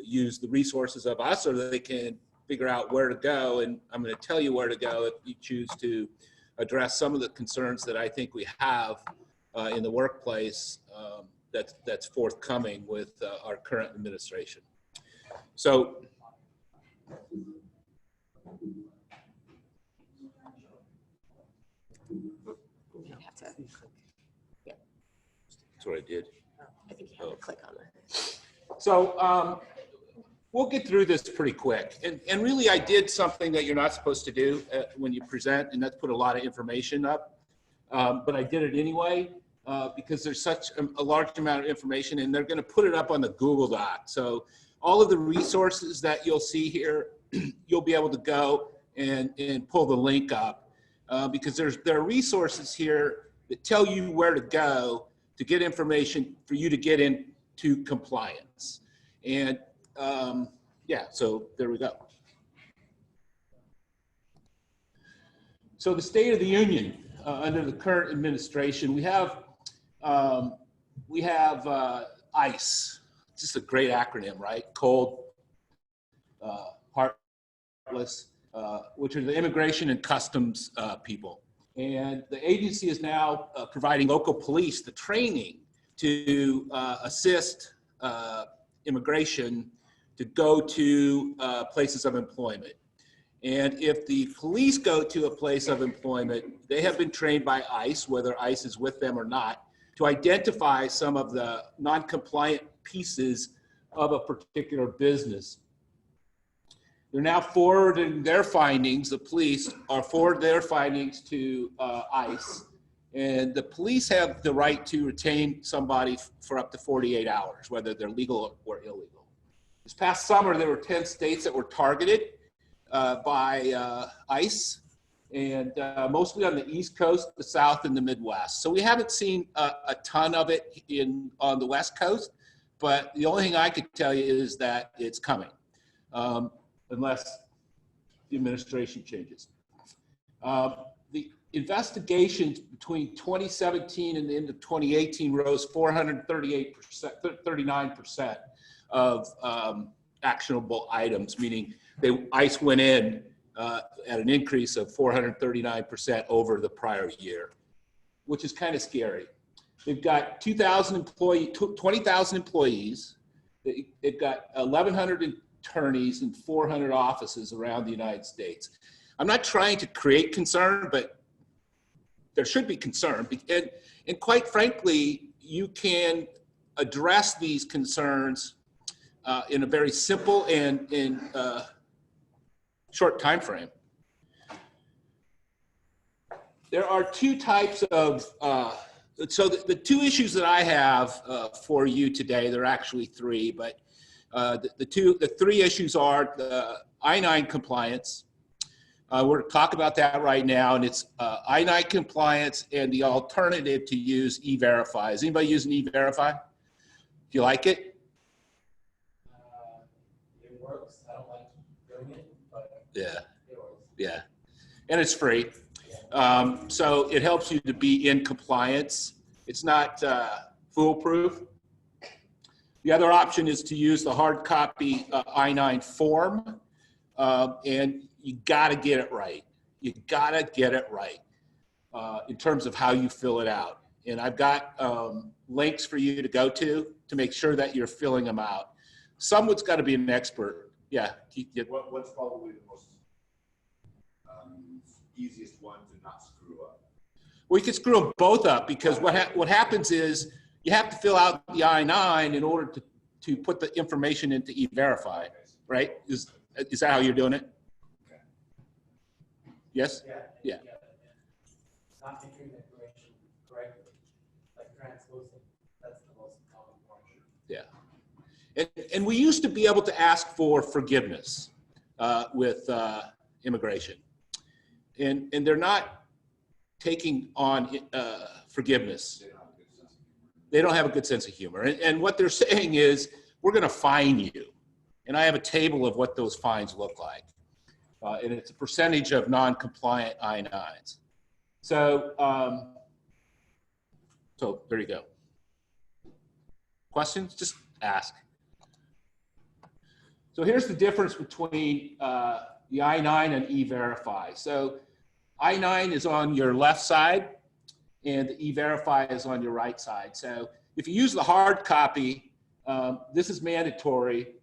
use the resources of us, or that they can figure out where to go. And I'm going to tell you where to go if you choose to address some of the concerns that I think we have in the workplace that's forthcoming with our current administration. So, You have to click. Yeah. that's what I did. I think you have to click on it. So we'll get through this pretty quick. And really, I did something that you're not supposed to do when you present, and that's put a lot of information up. But I did it anyway because there's such a large amount of information, and they're going to put it up on the Google Doc. So all of the resources that you'll see here, you'll be able to go and pull the link up because there are resources here that tell you where to go to get information for you to get into compliance. And yeah, so there we go. So the State of the Union under the current administration, we have ICE. It's just a great acronym, right? Cold, Heartless, which are the Immigration and Customs people. And the agency is now providing local police the training to assist immigration to go to places of employment. And if the police go to a place of employment, they have been trained by ICE, whether ICE is with them or not, to identify some of the non-compliant pieces of a particular business. They're now forwarding their findings, the police are forwarding their findings to ICE, and the police have the right to retain somebody for up to 48 hours, whether they're legal or illegal. This past summer, there were 10 states that were targeted by ICE, and mostly on the East Coast, the South, and the Midwest. So we haven't seen a ton of it on the West Coast, but the only thing I could tell you is that it's coming. unless the administration changes. The investigations between 2017 and the end of 2018 rose 438%, 39% of actionable items, meaning ICE went in at an increase of 439% over the prior year, which is kind of scary. They've got 20,000 employees. They've got 1,100 attorneys and 400 offices around the United States. I'm not trying to create concern, but there should be concern. And quite frankly, you can address these concerns in a very simple and short time frame. There are two types of, so the two issues that I have for you today, there are actually three, but the three issues are the I-9 compliance. We're going to talk about that right now, and it's I-9 compliance and the alternative to use E-Verify. Is anybody using E-Verify? Do you like it? It works. I don't like doing it, but Yeah. it works. Yeah, and it's free. So it helps you to be in compliance. It's not foolproof. The other option is to use the hard copy I-9 form, and you got to get it right. You got to get it right in terms of how you fill it out. And I've got links for you to go to make sure that you're filling them out. Someone's got to be an expert. Yeah. What's probably the most easiest one to not screw up? Well, you can screw them both up because what happens is you have to fill out the I-9 in order to put the information into E-Verify, right? Is that how you're doing it? Okay. Yes? Yeah. Not entering the information correctly, like transposing. That's the most common part. Yeah. And we used to be able to ask for forgiveness with immigration. And they're not taking on forgiveness. They don't have a good sense of humor. And what they're saying is, we're going to fine you. And I have a table of what those fines look like. And it's a percentage of non-compliant I-9s. So there you go. Questions? Just ask. So here's the difference between the I-9 and E-Verify. So I-9 is on your left side and the E-Verify is on your right side. So if you use the hard copy, this is mandatory.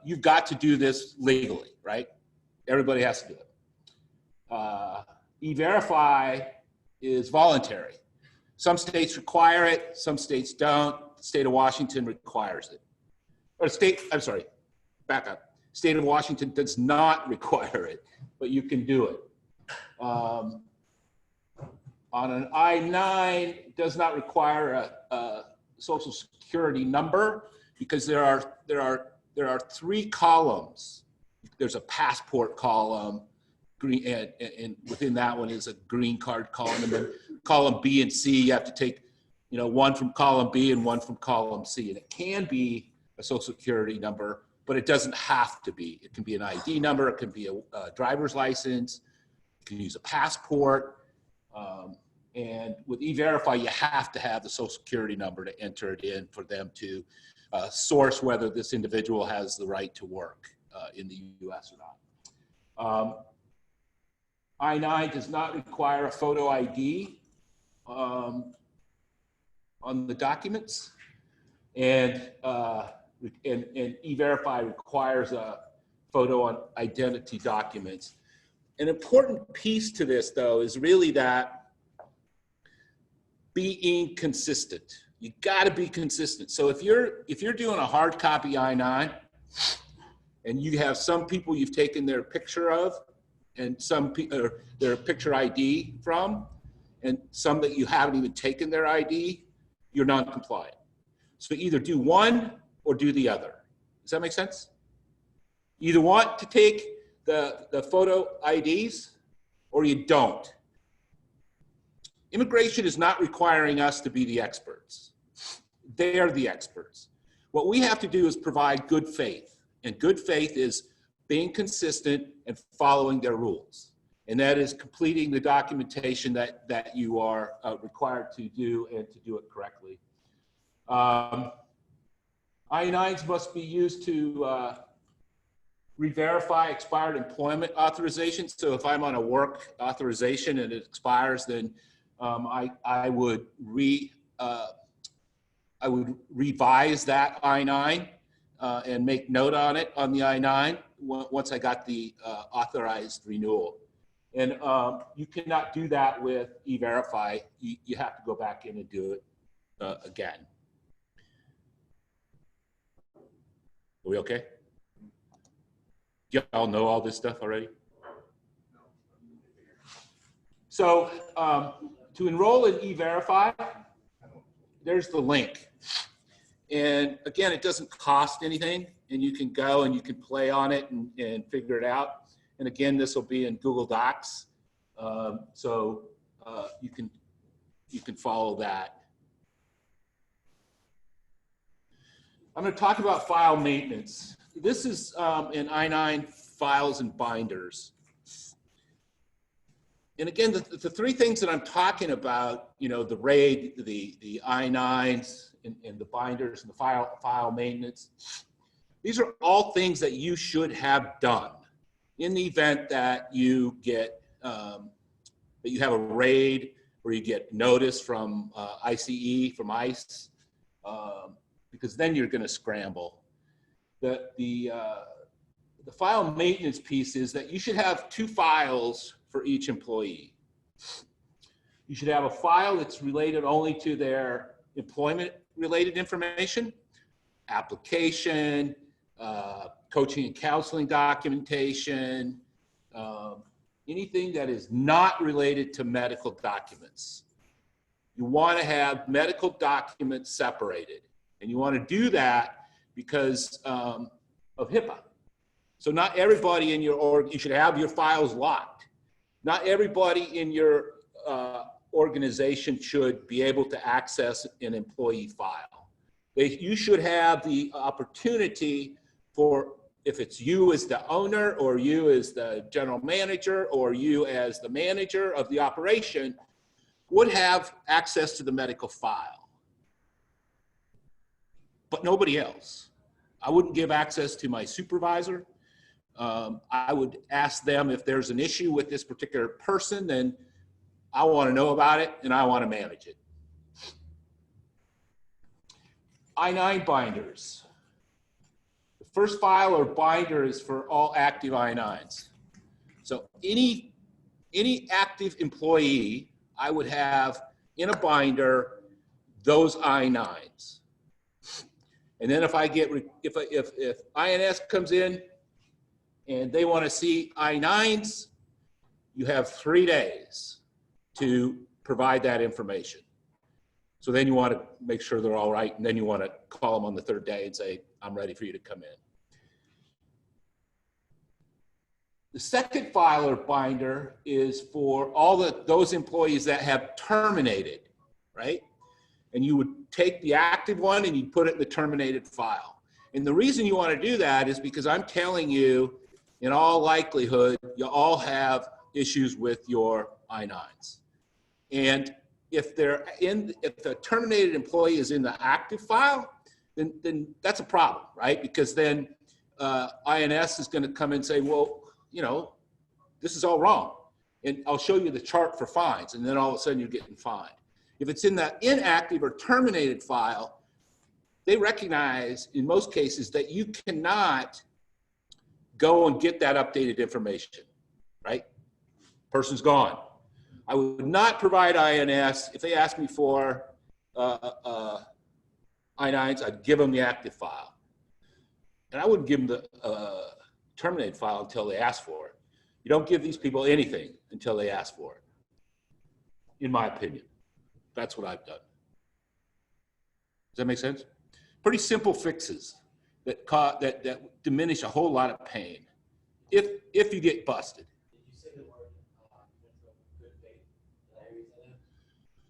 You've got to do this legally, right? Everybody has to do it. E-Verify is voluntary. Some states require it, some states don't. The state of Washington requires it. Back up. State of Washington does not require it, but you can do it. On an I-9, it does not require a social security number because there are three columns. There's a passport column, green, and within that one is a green card column, and then column B and C, you have to take, one from column B and one from column C, and it can be a social security number, but it doesn't have to be. It can be an ID number, it can be a driver's license, you can use a passport, and with E-Verify, you have to have the social security number to enter it in for them to source whether this individual has the right to work in the US or not. I-9 does not require a photo ID on the documents, and E-Verify requires a photo on identity documents. An important piece to this, though, is really that being consistent. You got to be consistent. So if you're doing a hard copy I-9 and you have some people you've taken their picture of and some their picture ID from, and some that you haven't even taken their ID, you're non-compliant. So either do one or do the other. Does that make sense? You either want to take the photo IDs or you don't. Immigration is not requiring us to be the experts. They're the experts. What we have to do is provide good faith. And good faith is being consistent and following their rules. And that is completing the documentation that you are required to do and to do it correctly. I-9s must be used to re-verify expired employment authorization. So if I'm on a work authorization and it expires, then I would revise that I-9 and make note on it on the I-9 once I got the authorized renewal. And you cannot do that with E-Verify. You have to go back in and do it again. Are we okay? Y'all know all this stuff already? So to enroll in E-Verify, there's the link. And again, it doesn't cost anything, and you can go and you can play on it and figure it out. And again, this will be in Google Docs, so you can follow that. I'm going to talk about file maintenance. This is in I-9 files and binders. And again, the three things that I'm talking about, you know, the RAID, the I-9s, and the binders and the file maintenance, these are all things that you should have done in the event that you get, that you have a RAID or you get notice from ICE, from ICE, because then you're going to scramble. The file maintenance piece is that you should have 2 files for each employee. You should have a file that's related only to their employment-related information, application, coaching and counseling documentation, anything that is not related to medical documents. You want to have medical documents separated, and you want to do that because of HIPAA. So not everybody in your org, you should have your files locked. Not everybody in your organization should be able to access an employee file. You should have the opportunity for, if it's you as the owner or you as the general manager or you as the manager of the operation, would have access to the medical file, but nobody else. I wouldn't give access to my supervisor. I would ask them if there's an issue with this particular person, then I want to know about it and I want to manage it. I-9 binders. The first file or binder is for all active I-9s. So any active employee, I would have in a binder those I-9s. And then if I get, if INS comes in and they want to see I-9s, you have 3 days to provide that information. So then you want to make sure they're all right, and then you want to call them on the 3rd day and say, I'm ready for you to come in. The second file or binder is for all those employees that have terminated, right? And you would take the active one and you put it in the terminated file. And the reason you want to do that is because I'm telling you, in all likelihood, you all have issues with your I-9s. And if the terminated employee is in the active file, then that's a problem, right? Because then INS is going to come and say, well, you know, this is all wrong. And I'll show you the chart for fines. And then all of a sudden you're getting fined. If it's in the inactive or terminated file, they recognize in most cases that you cannot go and get that updated information, right? Person's gone. I would not provide INS. If they ask me for I-9s, I'd give them the active file. And I wouldn't give them the terminated file until they ask for it. You don't give these people anything until they ask for it, in my opinion. That's what I've done. Does that make sense? Pretty simple fixes that diminish a whole lot of pain if you get busted.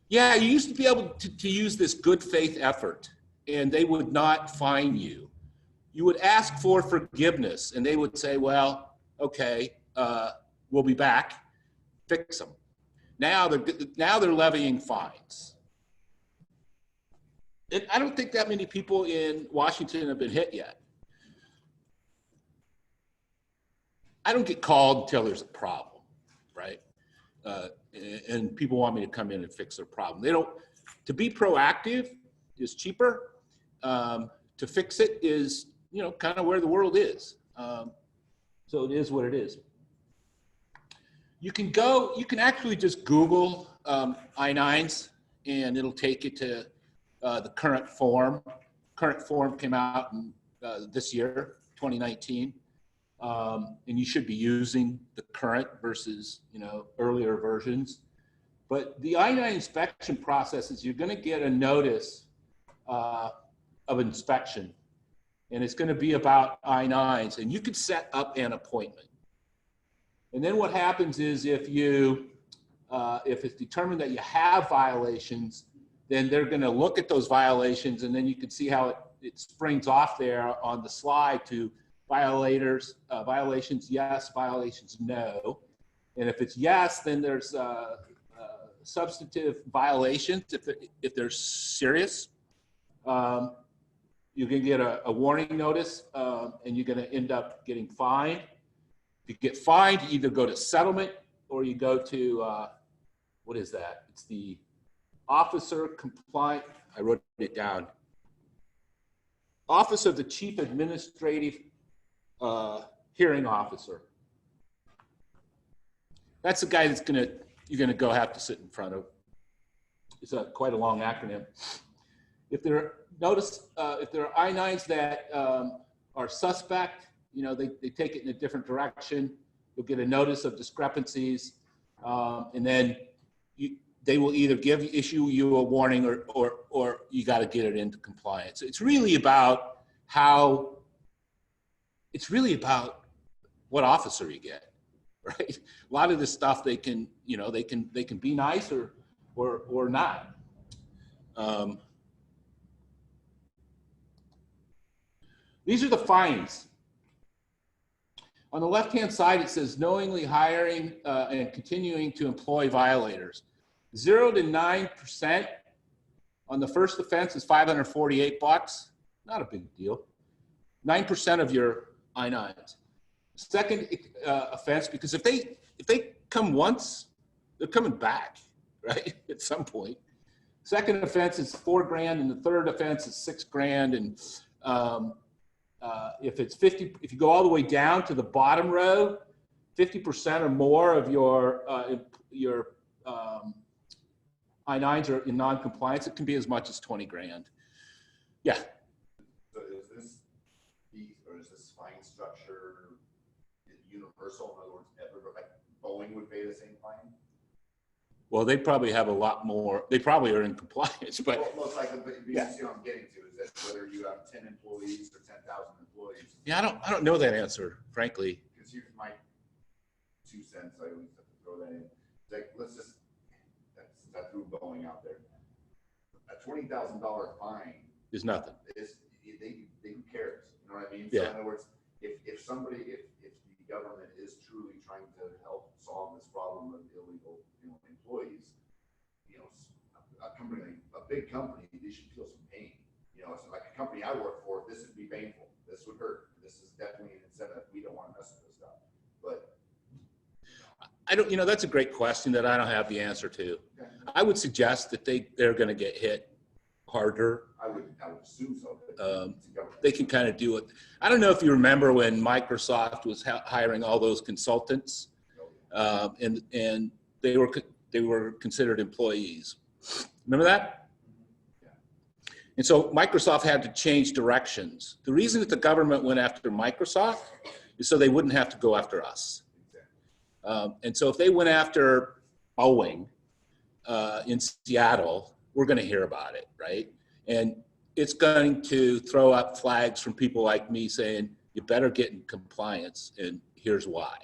Yeah, you used to be able to use this good faith effort, and they would not fine you. you would ask for forgiveness, and they would say, well, okay, we'll be back, fix them. Now they're levying fines. And I don't think that many people in Washington have been hit yet. I don't get called until there's a problem, right? And people want me to come in and fix their problem. They don't. To be proactive is cheaper. To fix it is, you know, kind of where the world is. So it is what it is. You can actually just Google I-9s, and it'll take you to the current form. Current form came out in, this year, 2019. And you should be using the current versus, you know, earlier versions. But the I-9 inspection process is you're going to get a notice of inspection, and it's going to be about I-9s, and you could set up an appointment. And then what happens is if it's determined that you have violations, then they're going to look at those violations, and then you can see how it springs off there on the slide to violations yes, violations no. And if it's yes, then there's substantive violations if they're serious. You're going to get a warning notice, and you're going to end up getting fined. If you get fined, you either go to settlement or you go to, what is that? It's the officer compliant, I wrote it down. Office of the Chief Administrative Hearing Officer. That's the guy that's you're gonna go have to sit in front of. It's quite a long acronym. If there are I-9s that are suspect, you know, they take it in a different direction. You'll get a notice of discrepancies, and then they will either issue you a warning or you got to get it into compliance. It's really about what officer you get, right? A lot of this stuff they can be nice or not. These are the fines. On the left-hand side, it says knowingly hiring and continuing to employ violators. 0 to 9% on the first offense is $548. Not a big deal. 9% of your I-9s. Second offense, because if they come once, they're coming back, right? At some point. Second offense is $4,000, and the third offense is $6,000. And if it's 50, if you go all the way down to the bottom row, 50% or more of your I-9s are in non-compliance. It can be as much as $20,000. Yeah. So is this fine structure universal? In other words, like Boeing would pay the same fine? Well, they probably have a lot more. They probably are in compliance, but well, most likely. But you yeah. see what I'm getting to is that whether you have 10 employees or 10,000 employees. Yeah, I don't know that answer, frankly. Because here's my 2 cents. I always have to throw that in. It's like, let's just that threw Boeing out there. A $20,000 fine is nothing. Who cares? You know what I mean? Yeah. So in other words, if the government is truly trying to help solve this problem of illegal, employees, a big company, they should feel some pain. So like a company I work for, this would be painful. This would hurt. This is definitely an incentive. We don't want to mess with this stuff. But I don't, that's a great question that I don't have the answer to. Okay. I would suggest that they're going to get hit harder. I would assume so. They can kind of do it. I don't know if you remember when Microsoft was hiring all those consultants, and they were considered employees. Remember that? Yeah. And so Microsoft had to change directions. The reason that the government went after Microsoft is so they wouldn't have to go after us. And so if they went after Boeing in Seattle, we're going to hear about it, right? And it's going to throw up flags from people like me saying, you better get in compliance, and here's why.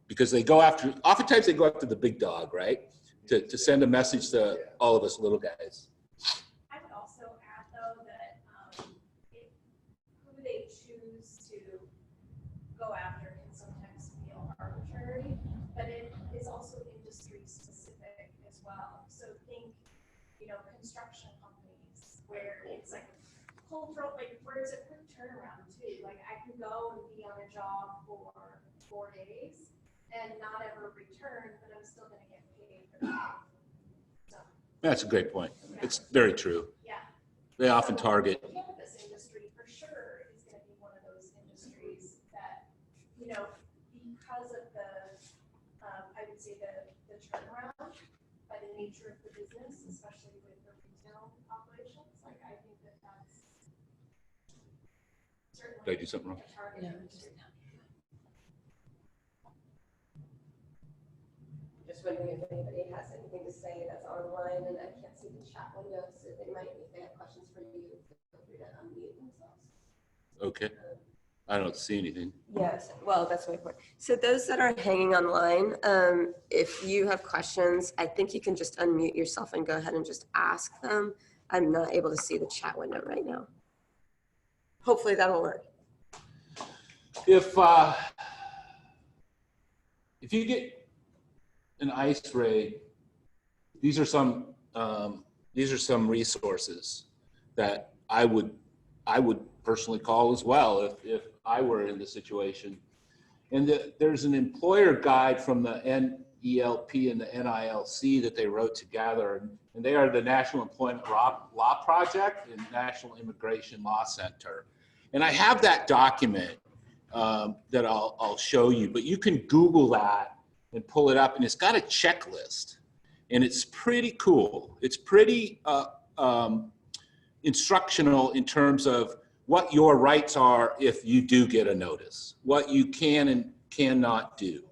Because oftentimes they go after the big dog, right? To send a message to all of us little guys. I would also add, though, that who they use to go after can sometimes feel arbitrary, but it is also industry specific as well. So think, construction companies where it's like cultural, like where it's a quick turnaround too. Like I can go and be on a job for 4 days and not ever return, but I'm still gonna get paid for that. So, That's a great point. It's very true. yeah. They often So, target. The cannabis industry for sure is gonna be one of those industries that, because of the, I would say the turnaround by the nature of the business, especially with the retail operations, like I think that's certainly. Did I do something wrong? a target industry. Just wondering if anybody has anything to say that's online, and I can't see the chat window, so they might, if they have questions for you, feel free to unmute themselves. Okay. I don't see anything. Yes, well, that's my point. So those that are hanging online, if you have questions, I think you can just unmute yourself and go ahead and just ask them. I'm not able to see the chat window right now. Hopefully that'll work. If you get an ICE raid, these are some resources that I would personally call as well if I were in the situation. And there's an employer guide from the NELP and the NILC that they wrote together, and they are the National Employment Law Project and National Immigration Law Center. And I have that document that I'll show you, but you can Google that and pull it up, and it's got a checklist, and it's pretty cool. It's pretty instructional in terms of what your rights are if you do get a notice, what you can and cannot do,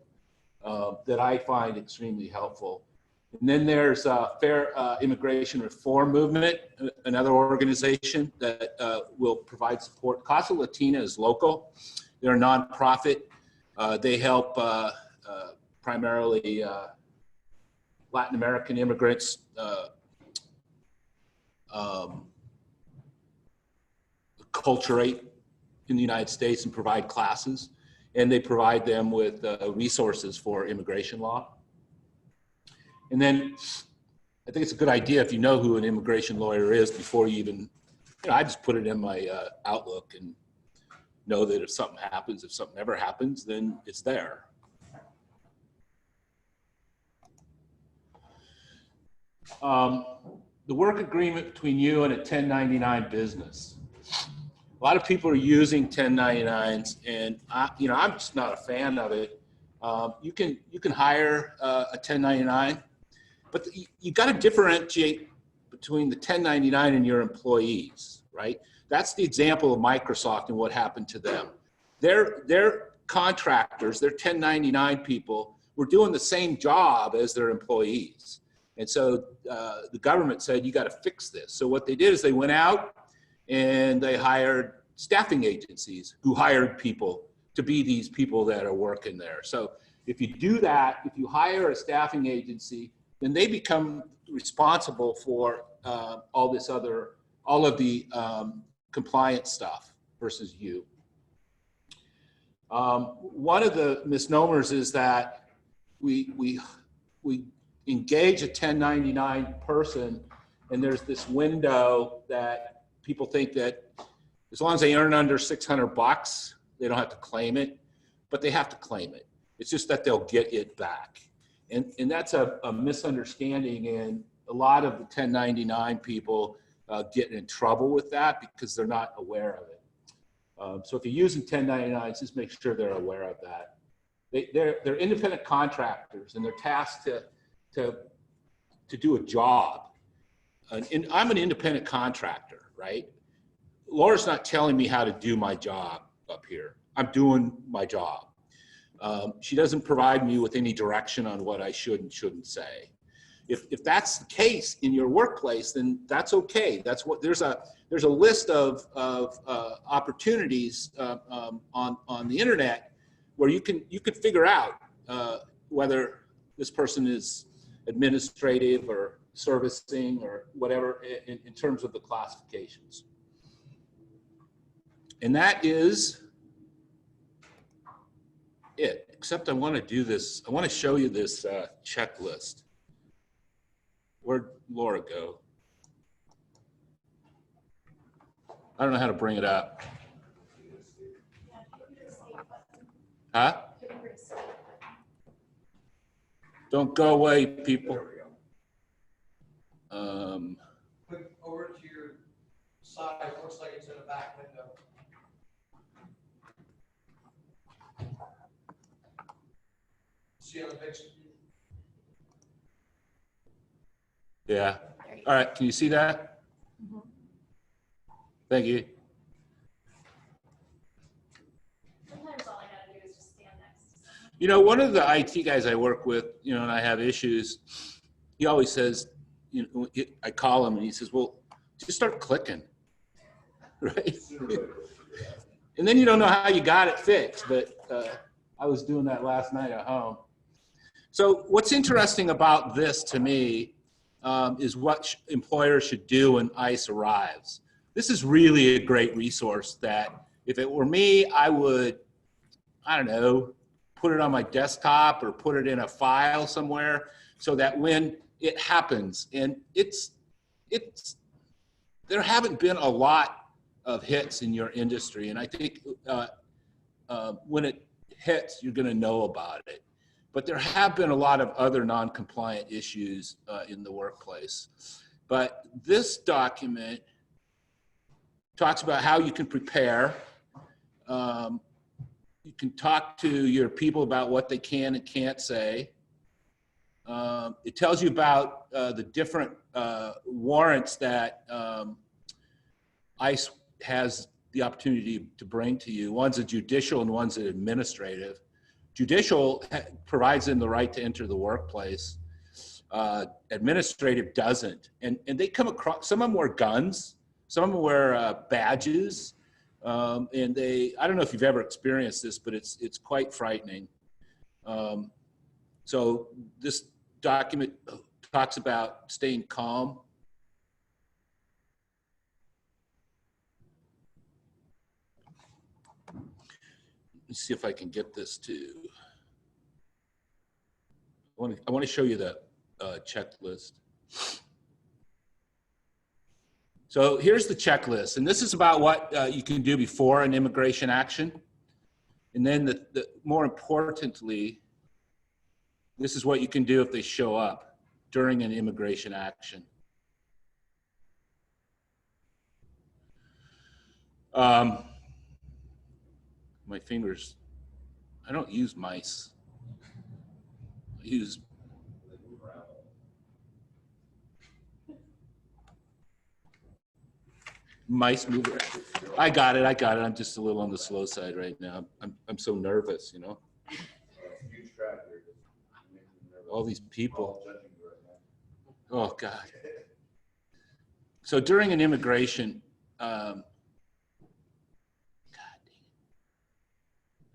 that I find extremely helpful. And then there's Fair Immigration Reform Movement, another organization that will provide support. Casa Latina is local. They're a nonprofit. They help primarily Latin American immigrants acculturate in the United States and provide classes. And they provide them with resources for immigration law. And then I think it's a good idea if you know who an immigration lawyer is before you even, I just put it in my Outlook and know that if something happens, if something never happens, then it's there. The work agreement between you and a 1099 business. A lot of people are using 1099s, and I'm just not a fan of it. You can hire a 1099, but you got to differentiate between the 1099 and your employees, right? That's the example of Microsoft and what happened to them. Their contractors, their 1099 people, were doing the same job as their employees. And so the government said, you got to fix this. So what they did is they went out and they hired staffing agencies who hired people to be these people that are working there. So if you do that, if you hire a staffing agency, then they become responsible for all of the compliance stuff versus you. One of the misnomers is that we engage a 1099 person, and there's this window that people think that as long as they earn under $600, they don't have to claim it, but they have to claim it. It's just that they'll get it back. And that's a misunderstanding, and a lot of the 1099 people get in trouble with that because they're not aware of it. So if you're using 1099s, just make sure they're aware of that. They're independent contractors, and they're tasked to do a job. And I'm an independent contractor, right? Laura's not telling me how to do my job up here. I'm doing my job. She doesn't provide me with any direction on what I should and shouldn't say. If that's the case in your workplace, then that's okay. That's what there's a list of opportunities on the internet where you can figure out whether this person is administrative or servicing or whatever in terms of the classifications. And that is it, except I want to do this. I want to show you this checklist. Where'd Laura go? I don't know how to bring it up. Huh? Don't go away, people. Click over to your side, looks like it's in a back window. See on the big screen? Yeah. All right. Can you see that? Thank you. Sometimes all I gotta do is just stand next to someone. You know, one of the IT guys I work with, you know, and I have issues, he always says, you know, I call him and he says, well, just start clicking, right? And then you don't know how you got it fixed, but I was doing that last night at home. So what's interesting about this to me is what employers should do when ICE arrives. This is really a great resource that if it were me, I would, I don't know, put it on my desktop or put it in a file somewhere so that when it happens, and there haven't been a lot of hits in your industry. And I think when it hits, you're gonna know about it. But there have been a lot of other non-compliant issues in the workplace. But this document talks about how you can prepare. You can talk to your people about what they can and can't say. It tells you about the different warrants that ICE has the opportunity to bring to you. One's a judicial and one's an administrative. Judicial provides them the right to enter the workplace. Administrative doesn't. And they come across, some of them wear guns, some of them wear badges. And I don't know if you've ever experienced this, but it's quite frightening. So this document talks about staying calm. Let's see if I can get this to. I want to show you the checklist. So here's the checklist, and this is about what you can do before an immigration action. And then more importantly, this is what you can do if they show up during an immigration action. My fingers, I don't use mice. I use mice move around. I got it. I'm just a little on the slow side right now. I'm so nervous, you know. All these people. Oh God. So during an immigration,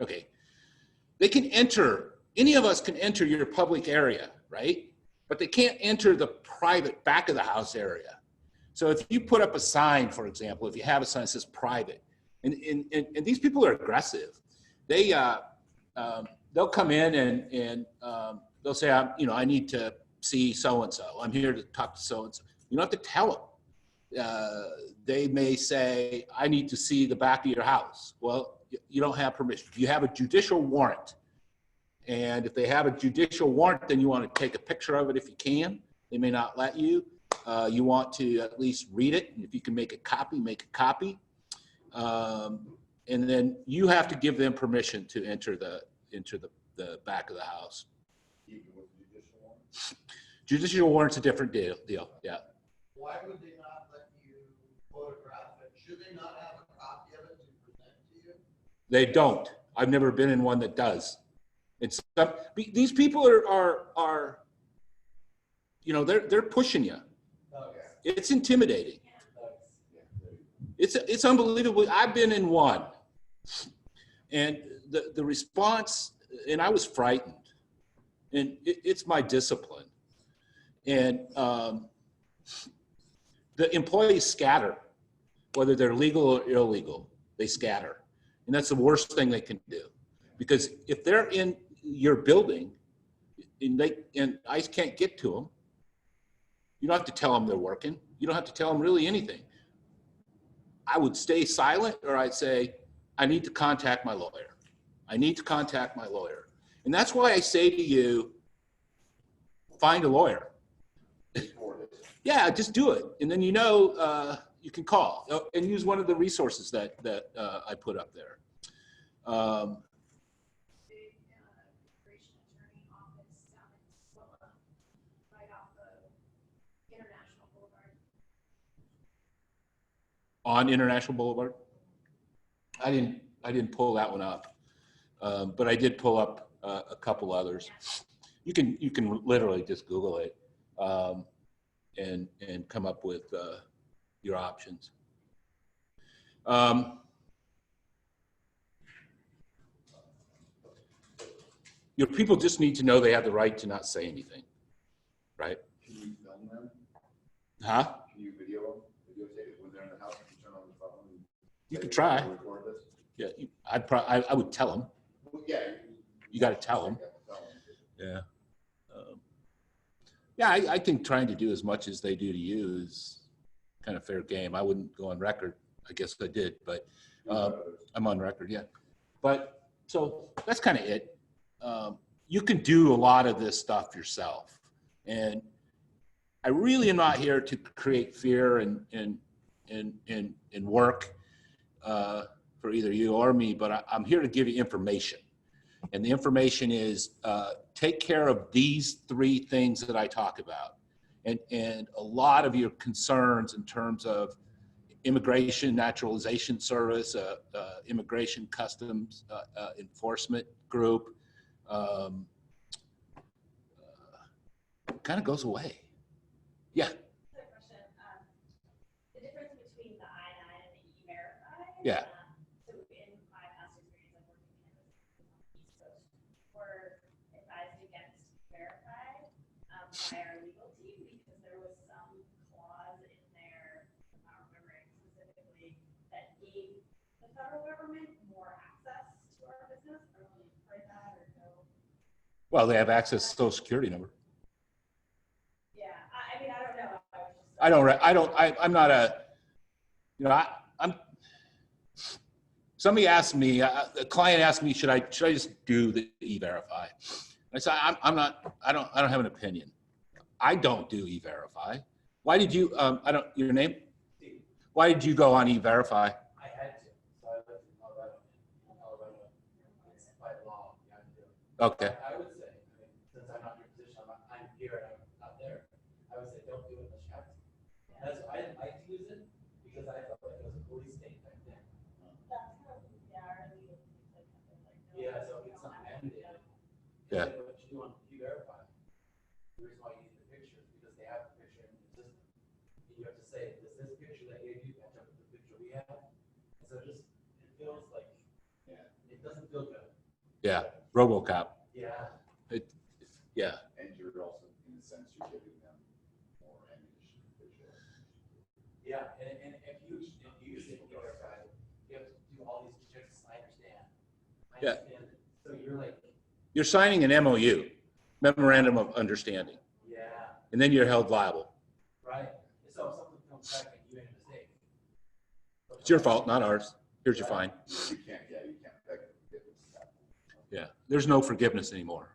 okay, they can enter, any of us can enter your public area, right? But they can't enter the private back of the house area. So if you put up a sign, for example, if you have a sign that says private, and these people are aggressive, they'll come in and they'll say, I need to see so-and-so. I'm here to talk to so-and-so. You don't have to tell them. They may say, I need to see the back of your house. Well, you don't have permission. You have a judicial warrant. And if they have a judicial warrant, then you want to take a picture of it if you can. They may not let you. You want to at least read it. And if you can make a copy, make a copy. And then you have to give them permission to enter the back of the house. Judicial warrant's a different deal, yeah. Why would they not let you photograph it? Should they not have a copy of it to present to you? They don't. I've never been in one that does. These people are they're pushing you. It's intimidating. It's unbelievable. I've been in one, and the response, and I was frightened, and it's my discipline, and the employees scatter, whether they're legal or illegal, they scatter, and that's the worst thing they can do. Because if they're in your building and ICE can't get to them, you don't have to tell them they're working. You don't have to tell them really anything. I would stay silent, or I'd say, I need to contact my lawyer. I need to contact my lawyer. And that's why I say to you, find a lawyer. Yeah, just do it. And then you know you can call and use one of the resources that I put up there. On International Boulevard? I didn't pull that one up, but I did pull up a couple others. You can literally just Google it and come up with your options. Your people just need to know they have the right to not say anything, right? Can you film them? Huh? Can you videotape when they're in the house and turn on the phone? You could try. Record this? Yeah, I would tell them. Well, yeah. You got to tell them. Yeah. Yeah, I think trying to do as much as they do to you is kind of fair game. I wouldn't go on record. I guess I did, but I'm on record, yeah. But so that's kind of it. You can do a lot of this stuff yourself. And I really am not here to create fear and work for either you or me, but I'm here to give you information. And the information is take care of these 3 things that I talk about. And a lot of your concerns in terms of immigration naturalization service, immigration customs enforcement group, kind of goes away. Yeah. The difference between the I-9 and the E-Verify. Yeah. So in my past experience, I've worked in Cannabis on the East Coast, were advised against Verify by our legal team because there was some clause in there, I'm not remembering specifically, that gave the federal government more access to our business. I don't know if you've heard that or no. Well, they have access to Social Security number. Yeah, I mean, I don't know. I'm not a, you know, I'm, somebody asked me, a client asked me, should I just do the E-Verify? I said, I don't have an opinion. I don't do E-Verify. Why did you, your name? Steve. Why did you go on E-Verify? I had to, so I lived in Colorado. In Colorado, it's by law, you have to do it. Okay. I would say, I mean, since I'm not in your position, I'm here and I'm not there, I would say don't do it unless you have to. That's why I didn't like to use it, because I felt like it was a police state back then. That's kind of, yeah, our legal team said something like. Yeah, so it's not mandated. Yeah. What you do on E-Verify, the reason why you need the picture is because they have the picture in the system. And you have to say, does this picture that gave you match up with the picture we have? And so it feels like, it doesn't feel good. Yeah, RoboCop. Yeah. Yeah. And you're also, in a sense, you're giving them more ammunition. Yeah, and if you use it, you have to do all these checks, I understand. Yeah. So you're like. You're signing an MOU, Memorandum of Understanding. Yeah. And then you're held liable. Right. So if something comes back and you made a mistake. It's your fault, not ours. Here's your fine. You can't beg forgiveness. Yeah, there's no forgiveness anymore.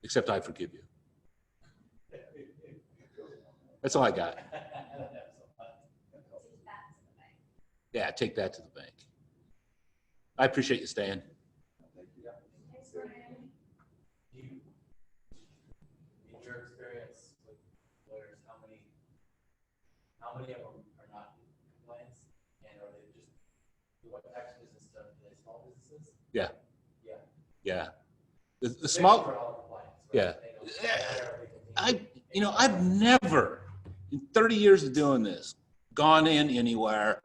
Except I forgive you. That's all I got. Yeah, take that to the bank. I appreciate you staying. Thanks, Ryan. In your experience with lawyers, how many of them are not in compliance, and are they just, what tax business stuff, are they small businesses? Yeah. Yeah. Yeah. The small, yeah. I've never, in 30 years of doing this, gone in anywhere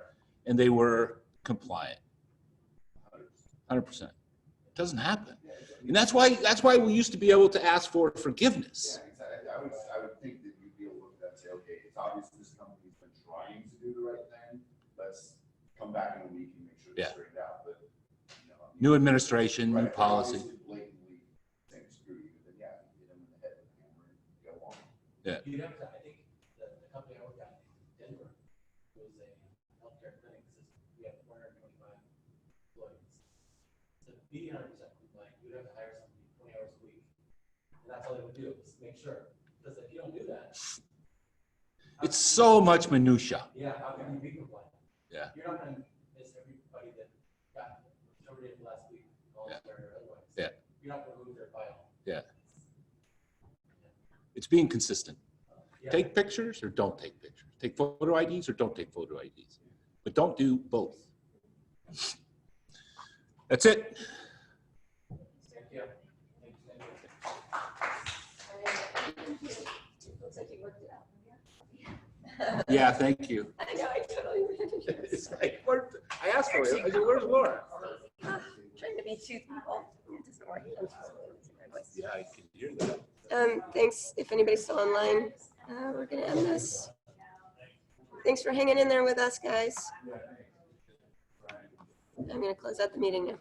and they were compliant. 100%. It doesn't happen. And that's why we used to be able to ask for forgiveness. Yeah, exactly. I would think that you'd be able to look at that and say, okay, it's obvious this company's been trying to do the right thing. Let's come back in a week and make sure it's straightened out. But New administration, new Right, policy. obviously blatantly saying screw you, then yeah, you hit them in the head with a hammer and go on. Yeah. You'd have to, I think, the company I work at in Denver was a healthcare clinic, says we have 425 employees. To be 100% compliant, you'd have to hire somebody 20 hours a week. And that's all they would do, is make sure, because if you don't do that. It's so much minutia. Yeah, how can you be compliant? Yeah. You're not gonna miss everybody that got terminated last week, or otherwise. Yeah. You're not gonna move their file. Yeah. It's being consistent. Yeah. Take pictures or don't take pictures. Take photo IDs or don't take photo IDs. But don't do both. That's it. Thank you. Looks like you worked it out. Yeah, thank you. I know, I totally. It's like, I asked for it. I said, where's Laura? Trying to be two people. It doesn't work. Yeah, I can hear that. Thanks, if anybody's still online. We're gonna end this. Thanks for hanging in there with us, guys. I'm gonna close out the meeting now.